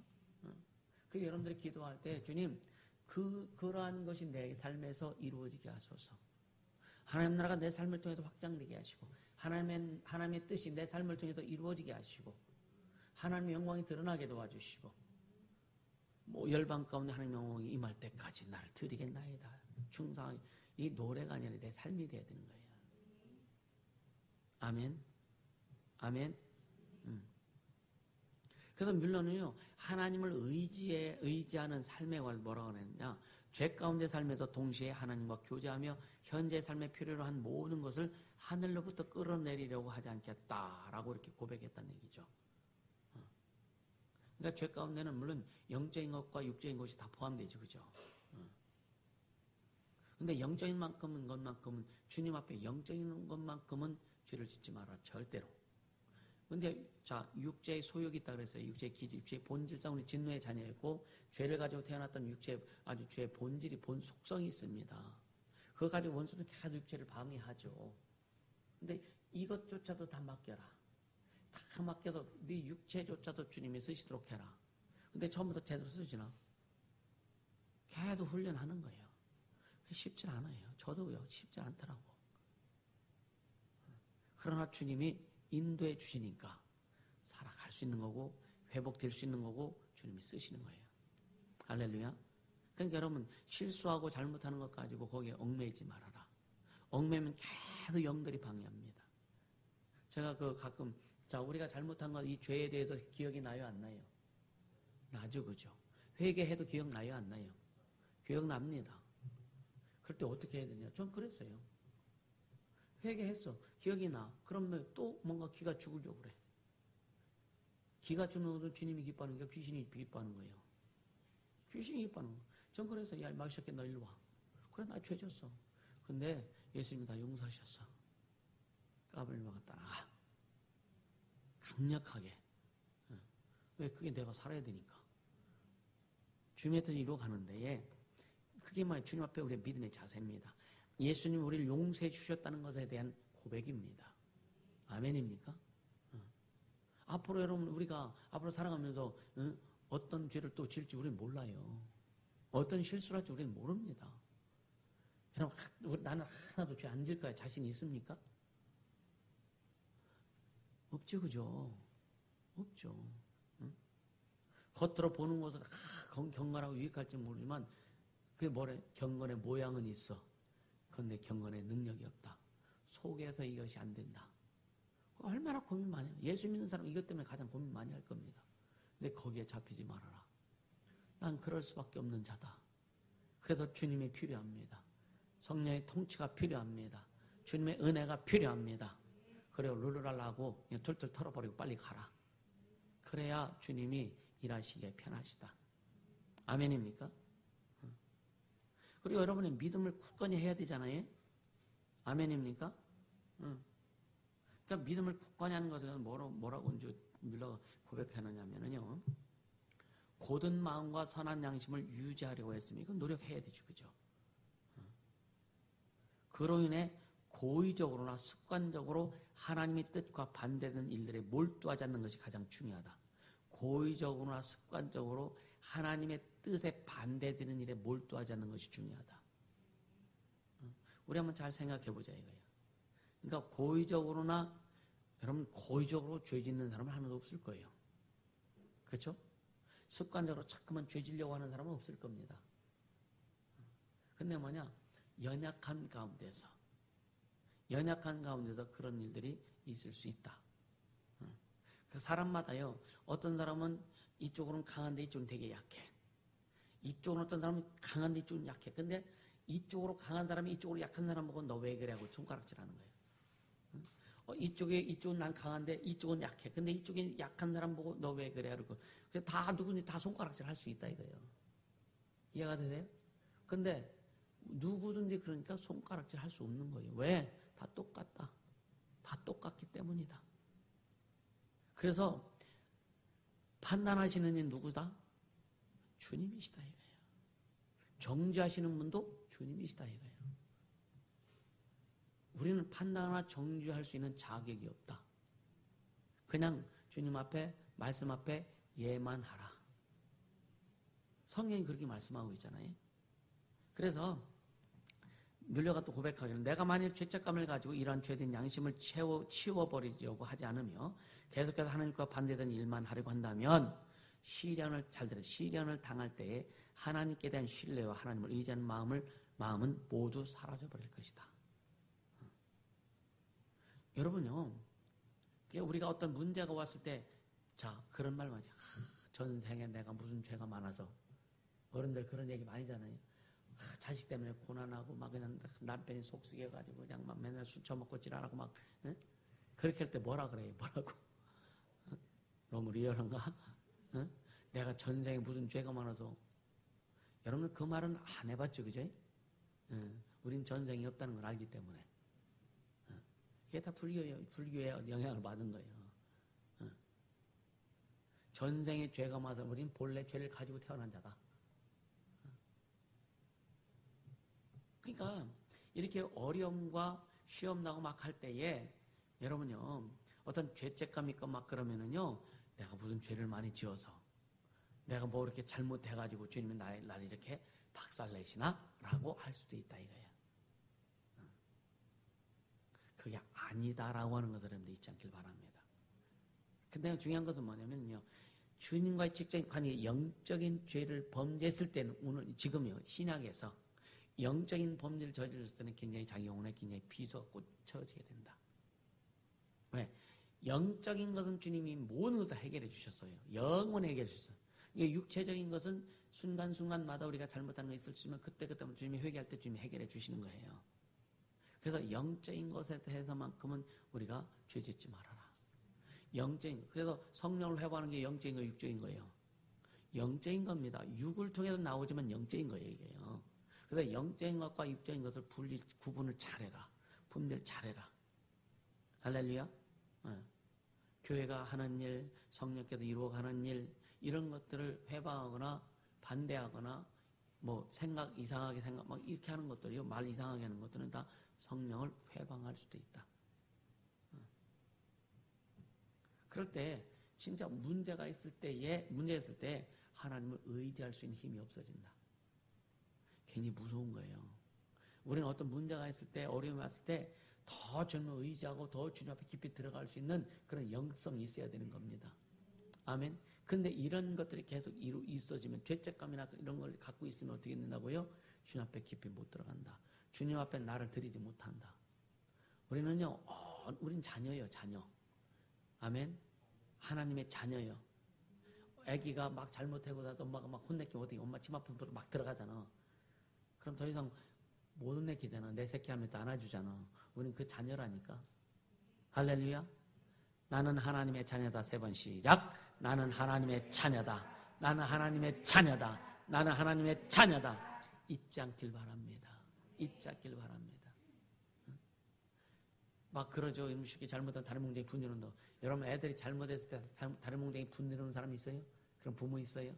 그 여러분들이 기도할 때 주님, 그러한 것이 내 삶에서 이루어지게 하소서. 하나님 나라가 내 삶을 통해서 확장되게 하시고, 하나님의 뜻이 내 삶을 통해서 이루어지게 하시고, 하나님의 영광이 드러나게 도와주시고, 열방 가운데 하나님의 영광이 임할 때까지 나를 드리겠나이다. 충성하게. 이 노래가 아니라 내 삶이 돼야 되는 거예요. 아멘. 아멘. 그래서 뮬러는요, 하나님을 의지하는 삶의 걸 뭐라고 하느냐? 죄 가운데 살면서 동시에 하나님과 교제하며 현재 삶에 필요로 한 모든 것을 하늘로부터 끌어내리려고 하지 않겠다라고 이렇게 고백했다는 얘기죠. 그러니까 죄 가운데는 물론 영적인 것과 육적인 것이 다 포함되죠, 그죠? 근데 영적인 것만큼은 주님 앞에 영적인 것만큼은 죄를 짓지 마라, 절대로. 근데 자, 육체의 소욕이 있다 그랬어요. 육체의 기질, 육체의 본질상 우리 진노의 자녀였고, 죄를 가지고 태어났던 육체의 아주 죄의 본질이, 본 속성이 있습니다. 그거 가지고 원수는 계속 육체를 방해하죠. 근데 이것조차도 다 맡겨라. 다 맡겨도 네 육체조차도 주님이 쓰시도록 해라. 근데 처음부터 제대로 쓰시나? 계속 훈련하는 거예요. 쉽지 않아요. 저도요, 쉽지 않더라고. 그러나 주님이 인도해 주시니까 살아갈 수 있는 거고, 회복될 수 있는 거고, 주님이 쓰시는 거예요. 할렐루야. 그러니까 여러분, 실수하고 잘못하는 것 가지고 거기에 얽매이지 말아라. 얽매면 계속 영들이 방해합니다. 제가 가끔, 자, 우리가 잘못한 것, 이 죄에 대해서 기억이 나요, 안 나요? 나죠, 그죠? 회개해도 기억나요, 안 나요? 기억납니다. 그럴 때 어떻게 해야 되냐? 전 그랬어요. 회개했어. 기억이 나. 그러면 또 뭔가 기가 죽으려고 그래. 기가 죽는 것은 주님이 기뻐하는 게 귀신이 기뻐하는 거예요. 귀신이 기뻐하는 거. 전 그래서, 야, 마시게 너 일로 와. 그래, 나 죄졌어. 근데 예수님이 다 용서하셨어. 까불려가 따라가. 강력하게. 왜? 그게 내가 살아야 되니까. 주님의 뜻을 이루어 가는데, 그게 주님 앞에 우리의 믿음의 자세입니다. 예수님 우리를 용서해 주셨다는 것에 대한 고백입니다. 아멘입니까? 앞으로 여러분, 우리가 앞으로 살아가면서 어떤 죄를 또 질지 우리는 몰라요. 어떤 실수를 할지 우리는 모릅니다. 여러분, 나는 하나도 죄 안 질 거야 자신 있습니까? 없죠, 그죠? 없죠. 겉으로 보는 것은 경건하고 유익할지 모르지만, 그게 뭐래? 경건의 모양은 있어. 그런데 경건의 능력이 없다. 속에서 이것이 안 된다. 얼마나 고민 많이 해요. 예수 믿는 사람 이것 때문에 가장 고민 많이 할 겁니다. 근데 거기에 잡히지 말아라. 난 그럴 수밖에 없는 자다. 그래서 주님이 필요합니다. 성령의 통치가 필요합니다. 주님의 은혜가 필요합니다. 그리고 룰루랄라 하고 그냥 툴툴 털어버리고 빨리 가라. 그래야 주님이 일하시기에 편하시다. 아멘입니까? 그리고 여러분의 믿음을 굳건히 해야 되잖아요. 아멘입니까? 그러니까 믿음을 굳건히 하는 것은 뭐라고 이제 밀러가 고백하느냐면요. 고든 마음과 선한 양심을 유지하려고 했으면 이건 노력해야 되죠. 그죠? 그로 인해 고의적으로나 습관적으로 하나님의 뜻과 반대되는 일들에 몰두하지 않는 것이 가장 중요하다. 고의적으로나 습관적으로 하나님의 뜻에 반대되는 일에 몰두하지 않는 것이 중요하다. 우리 한번 잘 생각해 보자 이거예요. 그러니까 고의적으로나 여러분 고의적으로 죄 짓는 사람은 하나도 없을 거예요. 그렇죠? 습관적으로 자꾸만 죄 지려고 하는 사람은 없을 겁니다. 근데 뭐냐? 연약한 가운데서 그런 일들이 있을 수 있다. 그 사람마다요. 어떤 사람은 이쪽으로는 강한데 이쪽은 되게 약해. 이쪽은 어떤 사람은 강한데 이쪽은 약해. 근데 이쪽으로 강한 사람이 이쪽으로 약한 사람 보고 너 왜 그래 하고 손가락질하는 거예요. 이쪽은 난 강한데 이쪽은 약해. 근데 이쪽에 약한 사람 보고 너 왜 그래 하고 다 누구든지 다 손가락질 할 수 있다 이거예요. 이해가 되세요? 근데 누구든지 그러니까 손가락질 할 수 없는 거예요. 왜? 다 똑같다. 다 똑같기 때문이다. 그래서 판단하시는 이 누구다? 주님이시다 이거예요. 정죄하시는 분도 주님이시다 이거예요. 우리는 판단하나 정죄할 수 있는 자격이 없다. 그냥 주님 앞에 말씀 앞에 예만 하라. 성경이 그렇게 말씀하고 있잖아요. 그래서 뮬러가 또 고백하기를 내가 만일 죄책감을 가지고 이러한 죄된 양심을 치워버리려고 하지 않으며 계속해서 하나님과 반대되는 일만 하려고 한다면 시련을 당할 때에 하나님께 대한 신뢰와 하나님을 의지하는 마음은 모두 사라져버릴 것이다. 여러분요, 우리가 어떤 문제가 왔을 때, 자, 그런 말 많이, 전생에 내가 무슨 죄가 많아서, 어른들 그런 얘기 많이 하잖아요. 자식 때문에 고난하고, 막 그냥 남편이 속쓰게가지고, 그냥 막 맨날 술 처먹고 지랄하고 막, 응? 그렇게 할 때 뭐라 그래요? 뭐라고? 너무 리얼한가? 응? 내가 전생에 무슨 죄가 많아서, 여러분 그 말은 안 해봤죠, 그죠? 응. 우린 전생이 없다는 걸 알기 때문에. 그게 다 불교의 영향을 받은 거예요. 전생의 죄가 많아서 우린 본래 죄를 가지고 태어난 자다. 그러니까 이렇게 어려움과 시험 나고 막 할 때에 여러분요 어떤 죄책감 있고 막 그러면은요 내가 무슨 죄를 많이 지어서 내가 뭐 이렇게 잘못해가지고 주님이 날 이렇게 박살내시나? 라고 할 수도 있다 이거예요. 그게 아니다라고 하는 것을 여러분들 잊지 않길 바랍니다. 근데 중요한 것은 뭐냐면요. 주님과의 직접적인 관계, 영적인 죄를 범죄했을 때는, 지금요, 신약에서 영적인 범죄를 저질렀을 때는 굉장히 자기 영혼에 굉장히 비수가 꽂혀지게 된다. 왜? 영적인 것은 주님이 모든 걸 다 해결해 주셨어요. 영원히 해결해 주셨어요. 이게 육체적인 것은 순간순간마다 우리가 잘못한 거 있을 수 있으면 그때부터 주님이 회개할 때 주님이 해결해 주시는 거예요. 그래서 영적인 것에 대해서만큼은 우리가 죄 짓지 말아라. 그래서 성령을 회복하는 게 영적인 거, 육적인 거예요. 영적인 겁니다. 육을 통해서 나오지만 영적인 거예요, 이게요. 그래서 영적인 것과 육적인 것을 구분을 잘해라. 분별 잘해라. 할렐루야. 네. 교회가 하는 일, 성령께서 이루어가는 일, 이런 것들을 회방하거나 반대하거나 뭐 이상하게 막 이렇게 하는 것들이요. 말 이상하게 하는 것들은 다 성령을 회방할 수도 있다. 그럴 때 진짜 문제가 있을 때 하나님을 의지할 수 있는 힘이 없어진다. 괜히 무서운 거예요. 우리는 어떤 문제가 있을 때, 어려움이 왔을 때 더 주님을 의지하고 더 주님 앞에 깊이 들어갈 수 있는 그런 영성이 있어야 되는 겁니다. 아멘. 근데 이런 것들이 계속 있어지면 죄책감이나 이런 걸 갖고 있으면 어떻게 된다고요? 주님 앞에 깊이 못 들어간다. 주님 앞에 나를 드리지 못한다. 우리는요, 우린 자녀예요, 자녀. 아멘. 하나님의 자녀예요. 아기가 막 잘못하고 나서 엄마가 막 혼내키면 어떻게 엄마 침 앞으로 막 들어가잖아. 그럼 더 이상 못 혼내키잖아. 내 새끼 하면 또 안아주잖아. 우린 그 자녀라니까. 할렐루야. 나는 하나님의 자녀다. 3번 시작. 나는 하나님의 자녀다. 나는 하나님의 자녀다. 나는 하나님의 자녀다. 잊지 않길 바랍니다. 잊지 않길 바랍니다. 막 그러죠. 음식이 잘못한 다른 몽둥이 분이는 너. 여러분 애들이 잘못했을 때 다른 몽둥이 분이는 사람 있어요? 그런 부모 있어요?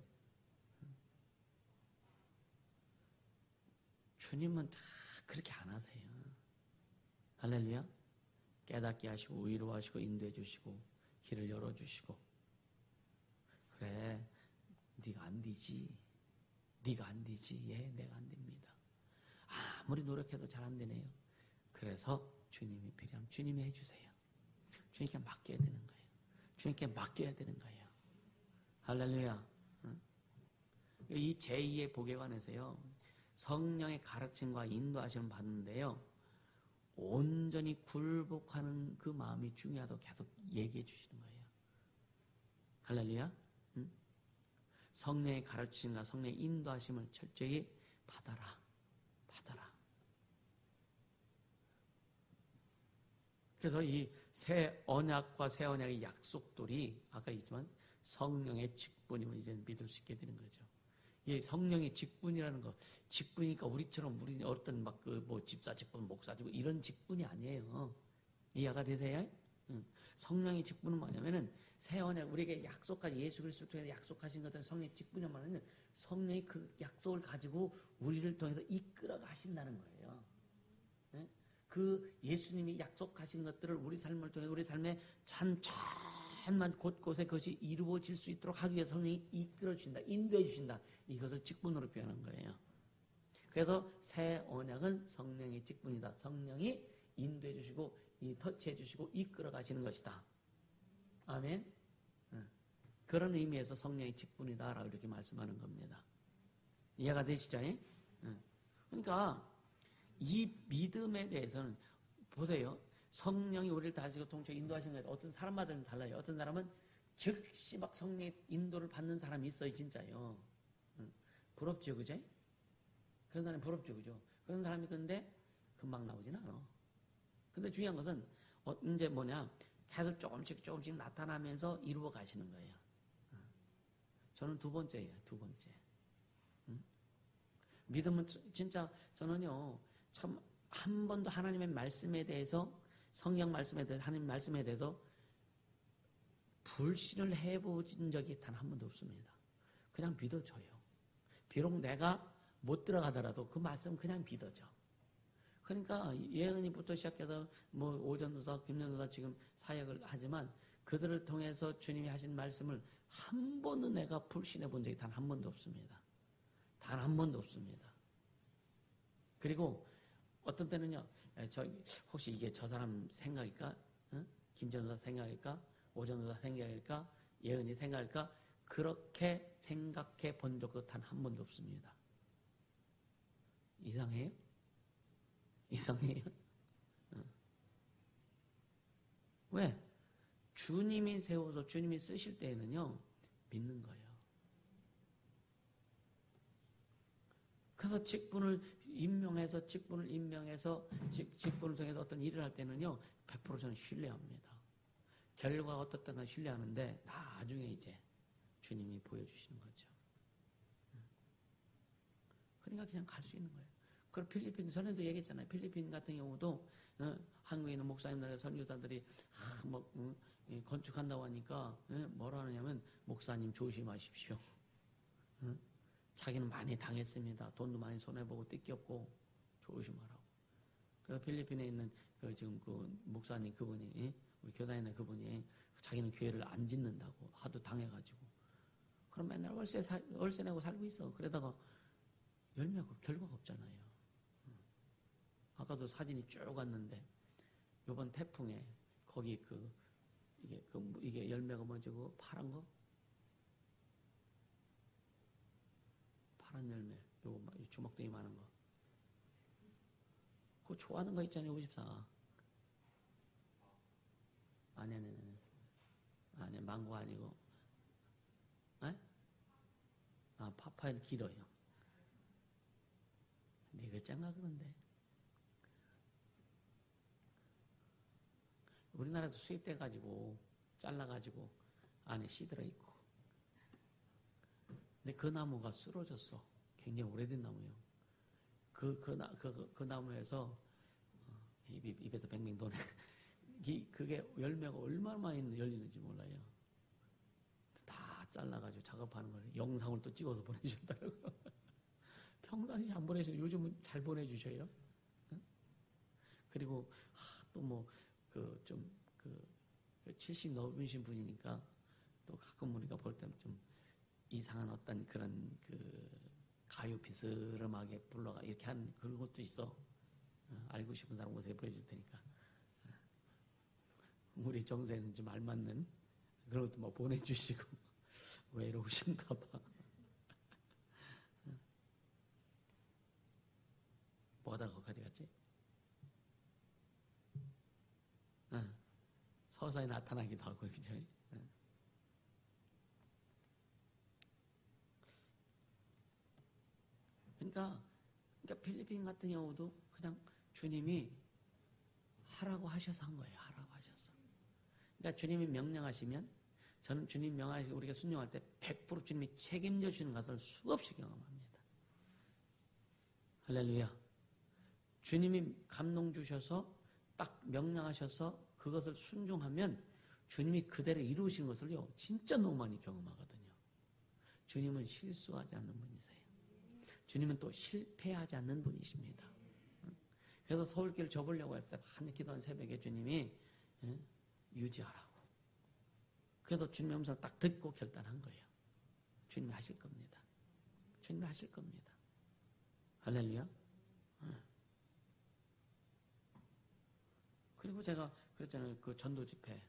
주님은 다 그렇게 안 하세요. 할렐루야. 깨닫게 하시고 위로하시고 인도해 주시고 길을 열어주시고 그래 네가 안 되지. 네가 안 되지. 예, 내가 안 됩니다. 아무리 노력해도 잘 안 되네요. 그래서 주님이 필요하면 주님이 해주세요. 주님께 맡겨야 되는 거예요. 주님께 맡겨야 되는 거예요. 할렐루야. 이 제2의 복에 관해서요. 성령의 가르침과 인도하심을 받는데요. 온전히 굴복하는 그 마음이 중요하다고 계속 얘기해 주시는 거예요. 할렐루야. 성령의 가르침과 성령의 인도하심을 철저히 받아라. 받아라. 그래서 이 새 언약과 새 언약의 약속들이 아까 얘기했지만 성령의 직분임을 이제 믿을 수 있게 되는 거죠. 이 성령의 직분이라는 거, 직분이니까 우리처럼 우리 어떤 막 그 뭐 집사 직분, 목사 직분 이런 직분이 아니에요. 이해가 되세요? 성령의 직분은 뭐냐면은 새 언약 우리에게 약속까지 예수 그리스도를 통해서 약속하신 것들은 성령의 직분이란 말은 성령이 그 약속을 가지고 우리를 통해서 이끌어 가신다는 거예요. 네? 그 예수님이 약속하신 것들을 우리 삶을 통해 우리 삶의 천만 곳곳에 그것이 이루어질 수 있도록 하기 위해서 성령이 이끌어 주신다, 인도해 주신다. 이것을 직분으로 표현한 거예요. 그래서 새 언약은 성령의 직분이다. 성령이 인도해 주시고 터치해 주시고 이끌어 가시는 것이다. 아멘. 그런 의미에서 성령의 직분이다라고 이렇게 말씀하는 겁니다. 이해가 되시죠? 그러니까 이 믿음에 대해서는 보세요. 성령이 우리를 다스리고 통치하고 인도하시는 거예요. 어떤 사람마다는 달라요. 어떤 사람은 즉시 막 성령의 인도를 받는 사람이 있어요. 진짜요. 부럽죠. 그죠? 그런 사람이 부럽죠. 그죠? 그런 사람이 근데 금방 나오진 않아. 근데 중요한 것은 이제 뭐냐 계속 조금씩 나타나면서 이루어 가시는 거예요. 저는 두 번째예요. 두 번째. 믿음은 진짜 저는요 참 한 번도 하나님의 말씀에 대해서 성경 말씀에 대해서 하나님 말씀에 대해서 불신을 해보진 적이 단 한 번도 없습니다. 그냥 믿어줘요. 비록 내가 못 들어가더라도 그 말씀 그냥 믿어줘. 그러니까 예은이부터 시작해서 뭐 오전도사, 김전도사 지금 사역을 하지만 그들을 통해서 주님이 하신 말씀을 한 번도 내가 불신해 본 적이 단 한 번도 없습니다. 단 한 번도 없습니다. 그리고 어떤 때는요, 혹시 이게 저 사람 생각일까? 김전도사 생각일까? 오전도사 생각일까? 예은이 생각일까? 그렇게 생각해 본 적도 단 한 번도 없습니다. 이상해요? 이상해요? 왜? 주님이 세워서 주님이 쓰실 때에는요, 믿는 거예요. 그래서 직분을 임명해서 직분을 통해서 어떤 일을 할 때는요, 100% 저는 신뢰합니다. 결과가 어떻든 신뢰하는데, 나중에 이제 주님이 보여주시는 거죠. 그러니까 그냥 갈 수 있는 거예요. 그리고 필리핀, 전에도 얘기했잖아요. 필리핀 같은 경우도, 한국에 있는 목사님들, 선교사들이, 건축한다고 하니까, 뭐라 하냐면, 목사님 조심하십시오. 자기는 많이 당했습니다. 돈도 많이 손해보고 뜯겼고, 조심하라고. 그래서 필리핀에 있는, 지금 목사님 그분이, 우리 교단에 있는 그분이, 자기는 교회를 안 짓는다고, 하도 당해가지고. 그럼 맨날 월세 내고 살고 있어. 그러다가, 열매가, 결과가 없잖아요. 아까도 사진이 쭉 왔는데, 요번 태풍에, 거기 이게 열매가 뭐지, 파란 거? 파란 열매, 요거 주먹등이 많은 거. 그거 좋아하는 거 있잖아요, 54. 아니, 망고 아니고. 에? 파파야는 길어요. 네 글자인가 그런데. 우리나라에서 수입돼가지고, 잘라가지고, 안에 씨 들어있고. 근데 그 나무가 쓰러졌어. 굉장히 오래된 나무예요. 그 나무에서 입에서 뱅뱅 도네. 그게 열매가 얼마나 많이 열리는지 몰라요. 다 잘라가지고 작업하는 걸 영상을 또 찍어서 보내주셨더라고요. 평상시 안 보내시는 요즘은 잘 보내주셔요. 응? 그리고 또 뭐 70 넘으신 분이니까 또 가끔 우리가 볼 때는 좀 이상한 어떤 그런 가요 비스름하게 불러가 이렇게 한 그런 것도 있어. 알고 싶은 사람 옷에 보여줄 테니까. 우리 정세는 좀 알맞는 그런 것도 뭐 보내주시고 외로우신가 봐. 뭐하다가 거기까지 갔지? 서서히 나타나기도 하고, 그죠? 그러니까 필리핀 같은 경우도 그냥 주님이 하라고 하셔서 한 거예요. 하라고 하셔서. 그러니까 주님이 명령하시면 저는 주님 명하시고 우리가 순종할 때 100% 주님이 책임져 주시는 것을 수없이 경험합니다. 할렐루야. 주님이 감동 주셔서 딱 명령하셔서 그것을 순종하면 주님이 그대로 이루시는 것을요, 진짜 너무 많이 경험하거든요. 주님은 실수하지 않는 분이세요. 주님은 또 실패하지 않는 분이십니다. 그래서 서울길을 접으려고 했어요. 밤에 기도한 새벽에 주님이 유지하라고. 그래서 주님의 음성을 딱 듣고 결단한 거예요. 주님이 하실 겁니다. 주님이 하실 겁니다. 할렐루야. 그리고 제가 그랬잖아요. 그 전도 집회,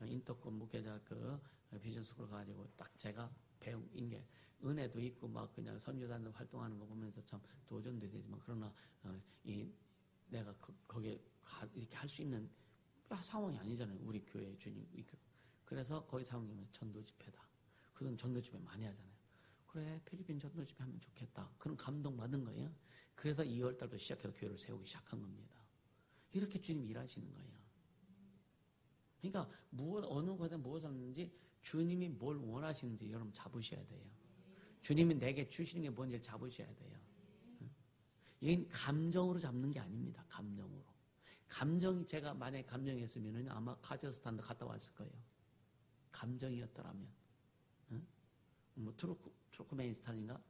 인터권 목회자 비전 스쿨 가지고 딱 제가 배운 게 은혜도 있고 막 그냥 선교단들 활동하는 거 보면서 참 도전도 되지만 그러나 내가 거기에 이렇게 할 수 있는 상황이 아니잖아요. 우리 교회 주님. 그래서 거기 상황이면 전도 집회다. 그건 전도 집회 많이 하잖아요. 그래, 필리핀 전도 집회 하면 좋겠다. 그런 감동 받은 거예요. 그래서 2월 달도 시작해서 교회를 세우기 시작한 겁니다. 이렇게 주님이 일하시는 거예요. 그러니까 어느 곳에 무엇을 하는지 주님이 뭘 원하시는지 여러분 잡으셔야 돼요. 주님이 내게 주시는 게 뭔지를 잡으셔야 돼요. 이건 감정으로 잡는 게 아닙니다. 감정으로. 제가 만약에 감정이었으면 아마 카자흐스탄도 갔다 왔을 거예요. 감정이었더라면. 뭐 투르크메니스탄인가?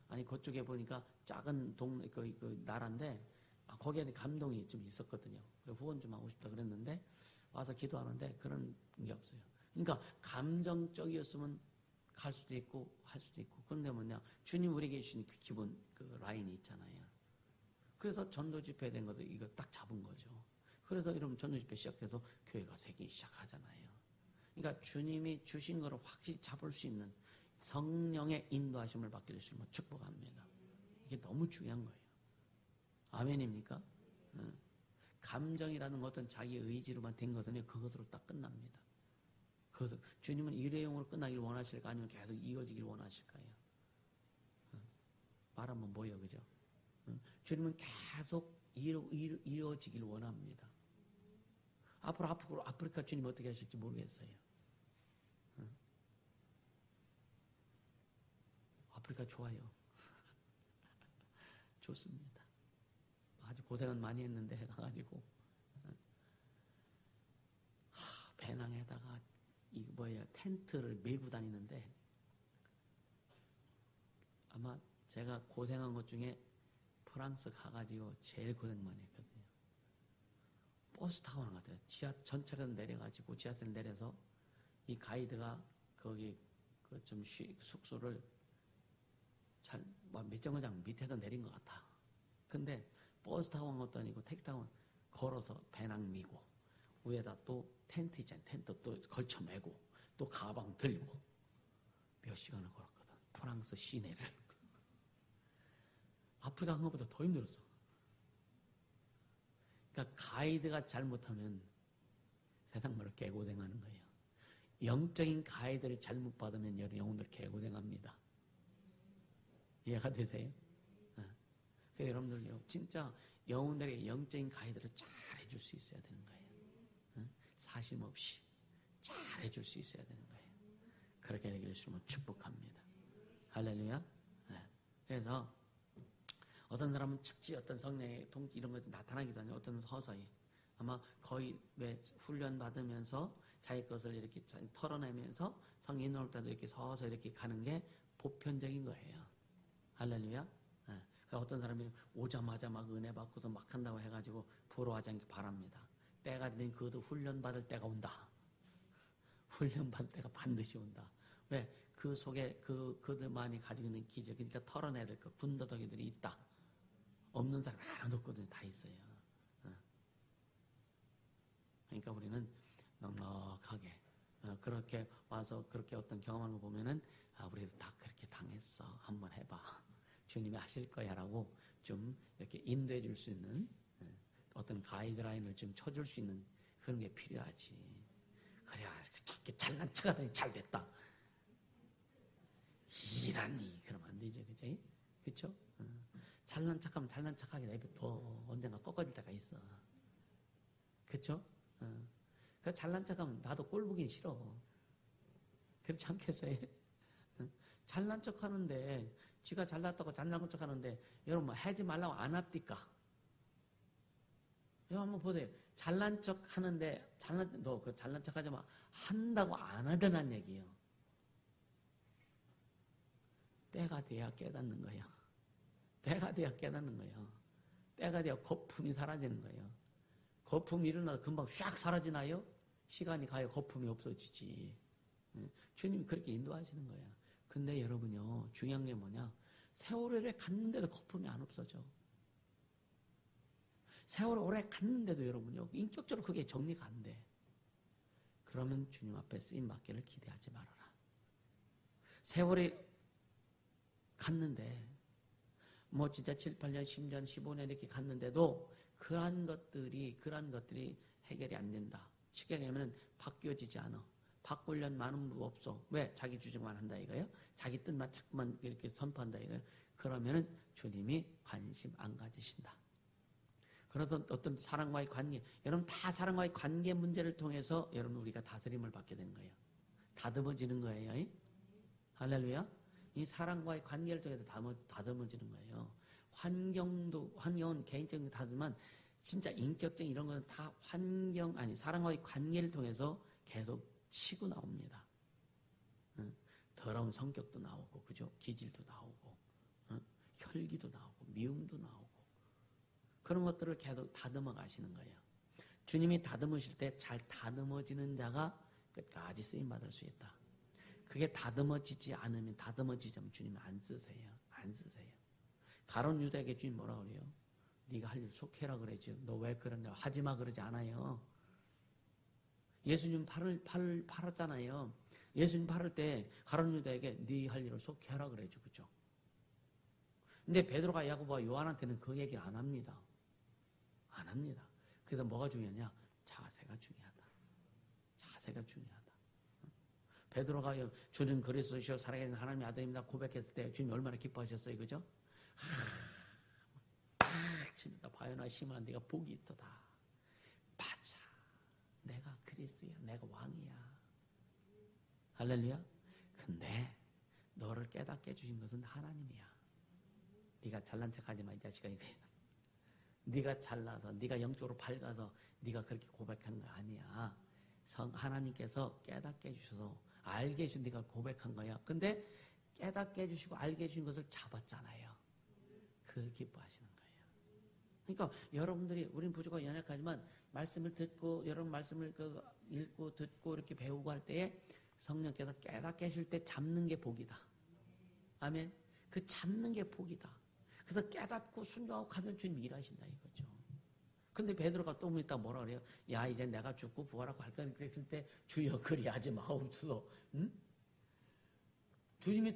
아니 그쪽에 보니까 작은 동네 나라인데 거기에 감동이 좀 있었거든요. 후원 좀 하고 싶다 그랬는데 와서 기도하는데 그런 게 없어요. 그러니까 감정적이었으면 갈 수도 있고 할 수도 있고. 그런데 뭐냐, 주님 우리에게 주신 그 기본 라인이 있잖아요. 그래서 전도 집회 된 것도 이거 딱 잡은 거죠. 그래서 이러면 전도 집회 시작돼서 교회가 세기 시작하잖아요. 그러니까 주님이 주신 거를 확실히 잡을 수 있는 성령의 인도하심을 받게 되시면 축복합니다. 이게 너무 중요한 거예요. 아멘입니까? 감정이라는 것은 자기 의지로만 된 것은 그것으로 딱 끝납니다. 주님은 일회용으로 끝나길 원하실까 아니면 계속 이어지길 원하실까요? 말 한번 뭐예요, 그죠? 주님은 계속 이어지길 원합니다. 앞으로 아프리카 주님 어떻게 하실지 모르겠어요. 아프리카 좋아요. 좋습니다. 아주 고생은 많이 했는데 가가지고 배낭에다가 텐트를 메고 다니는데 아마 제가 고생한 것 중에 프랑스 가가지고 제일 고생 많이 했거든요. 버스 타고 가는 것 같아요. 전철에서 내려가지고 지하철 내려서 이 가이드가 거기 숙소를 몇 정거장 밑에서 내린 것 같아. 근데 버스 타고 간 것도 아니고 택시 타고 걸어서 배낭 미고 위에다 또 텐트 있잖아요. 텐트 또 걸쳐 매고 또 가방 들고 몇 시간을 걸었거든. 프랑스 시내를. 아프리카 간 것보다 더 힘들었어. 그러니까 가이드가 잘못하면 세상 말로 개고생하는 거예요. 영적인 가이드를 잘못 받으면 영혼들 개고생합니다. 이해가 되세요? 그래서 여러분들요, 진짜 영혼들에게 영적인 가이드를 잘 해줄 수 있어야 되는 거예요. 사심 없이 잘 해줄 수 있어야 되는 거예요. 그렇게 되기를 주면 축복합니다. 할렐루야. 네. 그래서 어떤 사람은 즉시 어떤 성령의 동기 이런 것이 나타나기도 하냐. 어떤 서서히 아마 거의 왜 훈련 받으면서 자기 것을 이렇게 털어내면서 성령 나올 때도 이렇게 서서 이렇게 가는 게 보편적인 거예요. 할렐루야. 네. 그러니까 어떤 사람이 오자마자 막 은혜 받고서 막 한다고 해가지고 부러워하지 않기 바랍니다. 때가 되면 그것도 훈련 받을 때가 온다. 훈련 받을 때가 반드시 온다. 왜? 그 속에 그들만이 가지고 있는 기질, 그러니까 털어내야 될 거, 군더더기들이 있다. 없는 사람 하나도 없거든요. 다 있어요. 그러니까 우리는 넉넉하게 그렇게 와서 그렇게 어떤 경험하는 거 보면은 우리도 다 그렇게 당했어. 한번 해봐. 주님이 하실 거야라고 좀 이렇게 인도해 줄 수 있는 어떤 가이드라인을 좀 쳐줄 수 있는 그런 게 필요하지. 그래야 저렇게 잘난 척하더니 잘 됐다. 이라니 그러면 안 되죠, 그죠? 그렇죠? 잘난 척하면 잘난 척하게 내버려 언젠가 꺾어질 때가 있어. 그렇죠? 그 잘난 척하면 나도 꼴 보긴 싫어. 그렇지 않겠어요? 잘난 척하는데 지가 잘났다고 잘난 척하는데 여러분 뭐 하지 말라고 안 합니까? 여러분 한번 보세요. 잘난 척하는데 너 그 잘난 척하지 마 한다고 안 하더란 얘기예요. 때가 돼야 깨닫는 거예요. 때가 돼야 깨닫는 거예요. 때가 돼야 거품이 사라지는 거예요. 거품이 일어나서 금방 샥 사라지나요? 시간이 가야 거품이 없어지지. 주님이 그렇게 인도하시는 거예요. 근데 여러분요, 중요한 게 뭐냐? 세월을 갔는데도 거품이 안 없어져. 세월을 오래 갔는데도 여러분요, 인격적으로 그게 정리가 안 돼. 그러면 주님 앞에 쓰임받기를 기대하지 말아라. 세월이 갔는데, 뭐 진짜 7, 8년, 10년, 15년 이렇게 갔는데도 그러한 것들이 해결이 안 된다. 쉽게 얘기하면 바뀌어지지 않아. 바꾸려는 많은 부 없어. 왜? 자기 주장만 한다 이거예요? 자기 뜻만 자꾸만 이렇게 선포한다 이거예요? 그러면은 주님이 관심 안 가지신다. 그래서 어떤 사랑과의 관계, 여러분 다 사랑과의 관계 문제를 통해서 여러분 우리가 다스림을 받게 되는 거예요. 다듬어지는 거예요. 할렐루야. 이 사랑과의 관계를 통해서 다듬어지는 거예요. 환경은 개인적인 다르지만 진짜 인격적인 이런 거는 다 사랑과의 관계를 통해서 계속 치고 나옵니다. 더러운 성격도 나오고, 그죠? 기질도 나오고, 혈기도 나오고, 미움도 나오고. 그런 것들을 계속 다듬어 가시는 거예요. 주님이 다듬으실 때 잘 다듬어지는 자가 끝까지 쓰임받을 수 있다. 그게 다듬어지지 않으면 주님이 안 쓰세요. 안 쓰세요. 가룟 유다에게 주님 뭐라 그래요? 네가 할 일 속해라 그러죠. 너 왜 그러냐? 하지마 그러지 않아요. 예수님 팔았잖아요. 예수님 팔을 때 가룟 유다에게 네 할 일을 속해라 그러죠. 그죠? 근데 베드로가 야고보와 요한한테는 그 얘기를 안 합니다. 안 합니다. 그래서 뭐가 중요하냐? 자세가 중요하다. 자세가 중요하다. 베드로가 주는 그리스도시요 살아계신 하나님의 아들입니다 고백했을 때 주님이 얼마나 기뻐하셨어요. 그죠? 칩니다. 바요나 시몬아 네가 복이 있도다. 맞아. 내가 그리스도야. 내가 왕이야. 할렐루야. 근데 너를 깨닫게 해주신 것은 하나님이야. 네가 잘난 척하지 마 이 자식아 이거야. 네가 잘나서 네가 영적으로 밝아서 네가 그렇게 고백한 거 아니야. 하나님께서 깨닫게 해주셔서 알게 해주신 네가 고백한 거야. 근데 깨닫게 해주시고 알게 해주신 것을 잡았잖아요. 그걸 기뻐하시는 거예요. 그러니까 여러분들이 우린 부족하고 연약하지만 말씀을 듣고 여러분 말씀을 읽고 듣고 이렇게 배우고 할 때에 성령께서 깨닫게 해줄 때 잡는 게 복이다. 아멘. 그 잡는 게 복이다. 그래서 깨닫고 순종하고 가면 주님이 일하신다 이거죠. 근데 베드로가 또 있다 뭐라 그래요? 야 이제 내가 죽고 부활하고 할 거니까 그랬을 때 주여 그리하지 마옵소서. 응? 주님이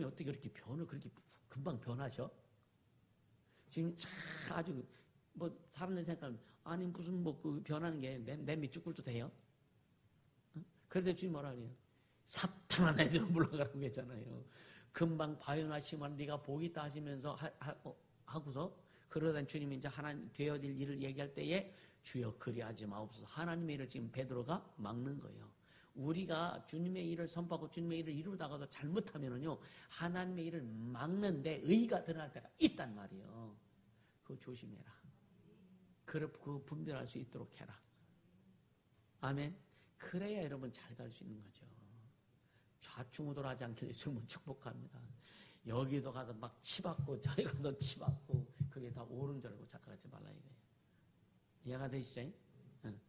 어떻게 그렇게 그렇게 금방 변하셔? 주님 아주 사람들 생각하면 아니 무슨 그 변하는 게 내 밑줄 꿇도 돼요? 응? 그래서 주님 뭐라 그래요? 사탄한 애들은 물러가라고 했잖아요. 금방 바요나시면 네가 복이 있다 하시면서 하고서 그러다 주님이 이제 하나님 되어질 일을 얘기할 때에 주여 그리하지 마옵소서. 하나님의 일을 지금 베드로가 막는 거예요. 우리가 주님의 일을 선포하고 주님의 일을 이루다가도 잘못하면은요, 하나님의 일을 막는데 의가 드러날 때가 있단 말이에요. 그거 조심해라. 그거 분별할 수 있도록 해라. 아멘. 그래야 여러분 잘 갈 수 있는 거죠. 좌충우돌하지 않게 예수님은 축복합니다. 여기도 가서 막 치받고 저기 가서 치받고 그게 다 옳은 줄 알고 착각하지 말라 이거예요. 이해가 되시죠? 응.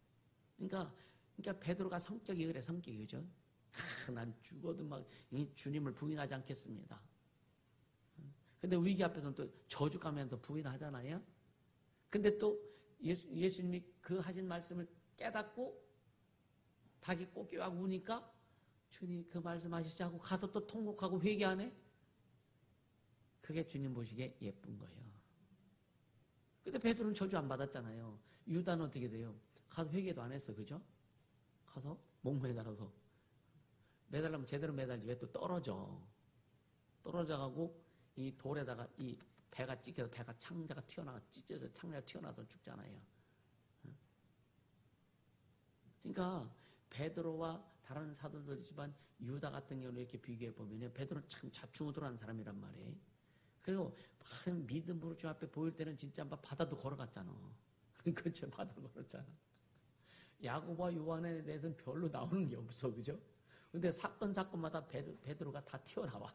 그러니까 베드로가 성격이 그래. 성격이 그죠? 난 죽어도 막 주님을 부인하지 않겠습니다. 근데 위기 앞에서는 또 저주가면서 부인하잖아요. 근데 또 예수님이 그 하신 말씀을 깨닫고 닭이 꼬끼하고 우니까 주님 그 말씀하시지 하고 가서 또 통곡하고 회개하네. 그게 주님 보시기에 예쁜 거예요. 근데 베드로는 저주 안 받았잖아요. 유다는 어떻게 돼요? 가서 회개도 안 했어. 그죠? 가서 목 매달아서 매달라면 제대로 매달지 왜 또 떨어져가고 이 돌에다가 이 배가 찢겨서 배가 창자가 튀어나가 찢어서 창자가 튀어나와서 죽잖아요. 그러니까 베드로와 다른 사도들이지만 유다 같은 경우는 이렇게 비교해 보면 베드로는 참 좌충우돌한 사람이란 말이에요. 그리고 막 믿음으로 주 앞에 보일 때는 진짜 막 바다도 걸어갔잖아. 그렇죠? 바다도 걸었잖아. 야고보와 요한에 대해서는 별로 나오는 게 없어, 그죠? 근데 사건마다 베드로가 다 튀어나와.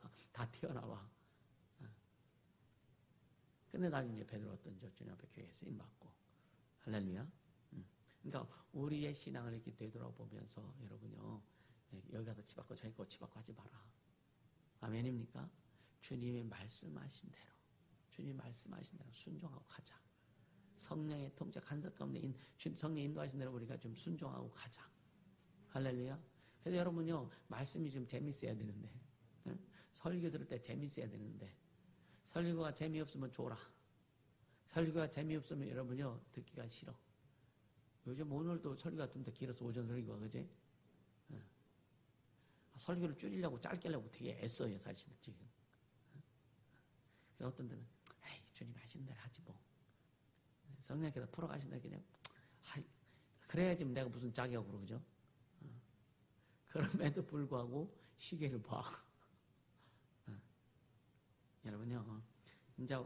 근데 나중에 베드로 어떤지 주님 앞에 교회에 쓰임 받고. 할렐루야. 그러니까 우리의 신앙을 이렇게 되돌아보면서 여러분요, 여기 가서 치받고 저기 가서 치받고 하지 마라. 아멘입니까? 주님이 말씀하신 대로 순종하고 가자. 성령의 통제 간섭 가운데 성령 인도하신 대로 우리가 좀 순종하고 가자. 할렐루야. 그래서 여러분요, 말씀이 좀 재밌어야 되는데, 응? 설교 들을 때 재밌어야 되는데, 설교가 재미없으면 줘라. 설교가 재미없으면 여러분요, 듣기가 싫어. 요즘 오늘도 설교가 좀 더 길어서 오전 설교가, 그지? 응. 설교를 줄이려고 짧게 하려고 되게 애써요, 사실은 지금. 응? 어떤 데는, 에이, 주님 하시는 대로 하지 뭐. 성령께서 풀어가신다 그냥 그래야지 내가 무슨 자격으로 그죠? 그럼에도 불구하고 시계를 봐. 여러분요, 이제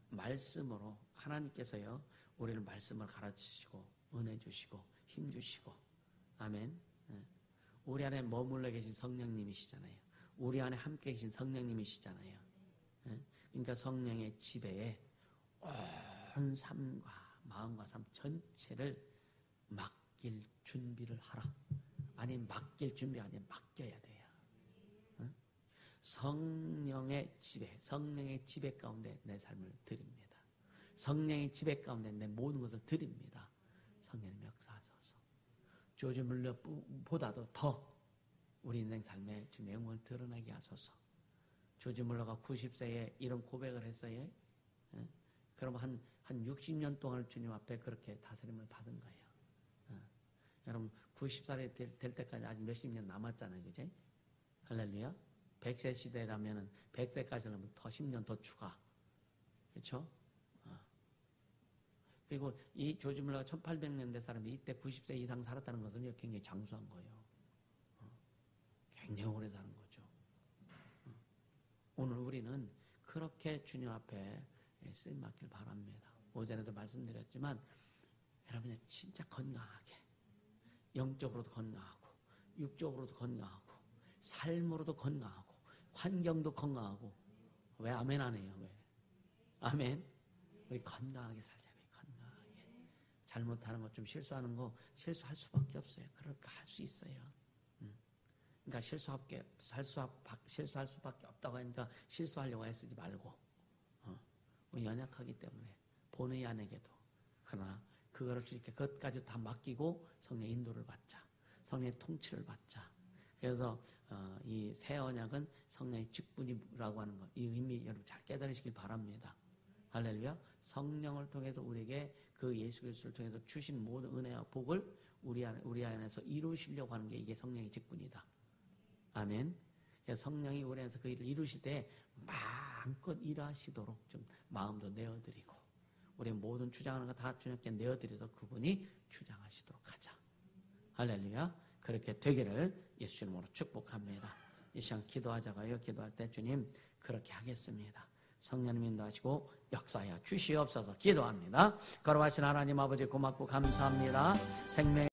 말씀으로 하나님께서요 우리를 말씀을 가르치시고 은혜 주시고 힘 주시고 아멘. 우리 안에 머물러 계신 성령님이시잖아요. 우리 안에 함께 계신 성령님이시잖아요. 그러니까 성령의 지배에 온 삶과 마음과 삶 전체를 맡길 준비를 하라. 아니 맡길 준비 아니라 맡겨야 돼요. 응? 성령의 지배 가운데 내 삶을 드립니다. 성령의 지배 가운데 내 모든 것을 드립니다. 성령님 역사하소서. 조지 물러보다도 더 우리 인생 삶에 주님의 영광을 드러나게 하소서. 조지 물러가 90세에 이런 고백을 했어요. 응? 그럼 한 60년 동안 주님 앞에 그렇게 다스림을 받은 거예요. 여러분 90살이 될 때까지 아직 몇십 년 남았잖아요. 그지? 할렐루야. 100세 시대라면 100세까지 하면 더 10년 더 추가. 그렇죠? 그리고 이 조지 물러가 1800년대 사람이 이때 90세 이상 살았다는 것은 굉장히 장수한 거예요. 굉장히 오래 사는 거죠. 오늘 우리는 그렇게 주님 앞에 쓰임 맡길 바랍니다. 오전에도 말씀드렸지만 여러분이 진짜 건강하게 영적으로도 건강하고 육적으로도 건강하고 삶으로도 건강하고 환경도 건강하고 왜 아멘 안 해요? 왜? 아멘. 우리 건강하게 살자. 건강하게. 잘못하는 것 좀 실수하는 거 실수할 수밖에 없어요. 그렇게 할 수 있어요. 그러니까 실수할 수밖에 없다고 하니까 실수하려고 애쓰지 말고 우리 연약하기 때문에 본의 아니게도 그러나 그거를 이렇게 그것까지 다 맡기고 성령의 인도를 받자. 성령의 통치를 받자. 그래서 이 새 언약은 성령의 직분이라고 하는 것, 이 의미 여러분 잘 깨달으시길 바랍니다. 할렐루야. 성령을 통해서 우리에게 그 예수 그리스도를 통해서 주신 모든 은혜와 복을 우리 안에서 이루시려고 하는 게 이게 성령의 직분이다. 아멘. 그래서 성령이 우리 안에서 그 일을 이루실 때 마음껏 일하시도록 좀 마음도 내어드리고 우리 모든 주장하는 거 다 주님께 내어드려서 그분이 주장하시도록 하자. 할렐루야. 그렇게 되기를 예수 이름으로 축복합니다. 이 시간 기도하자고요. 기도할 때 주님 그렇게 하겠습니다. 성령님 인도하시고 역사하여 주시옵소서. 기도합니다. 거룩하신 하나님 아버지 고맙고 감사합니다. 생명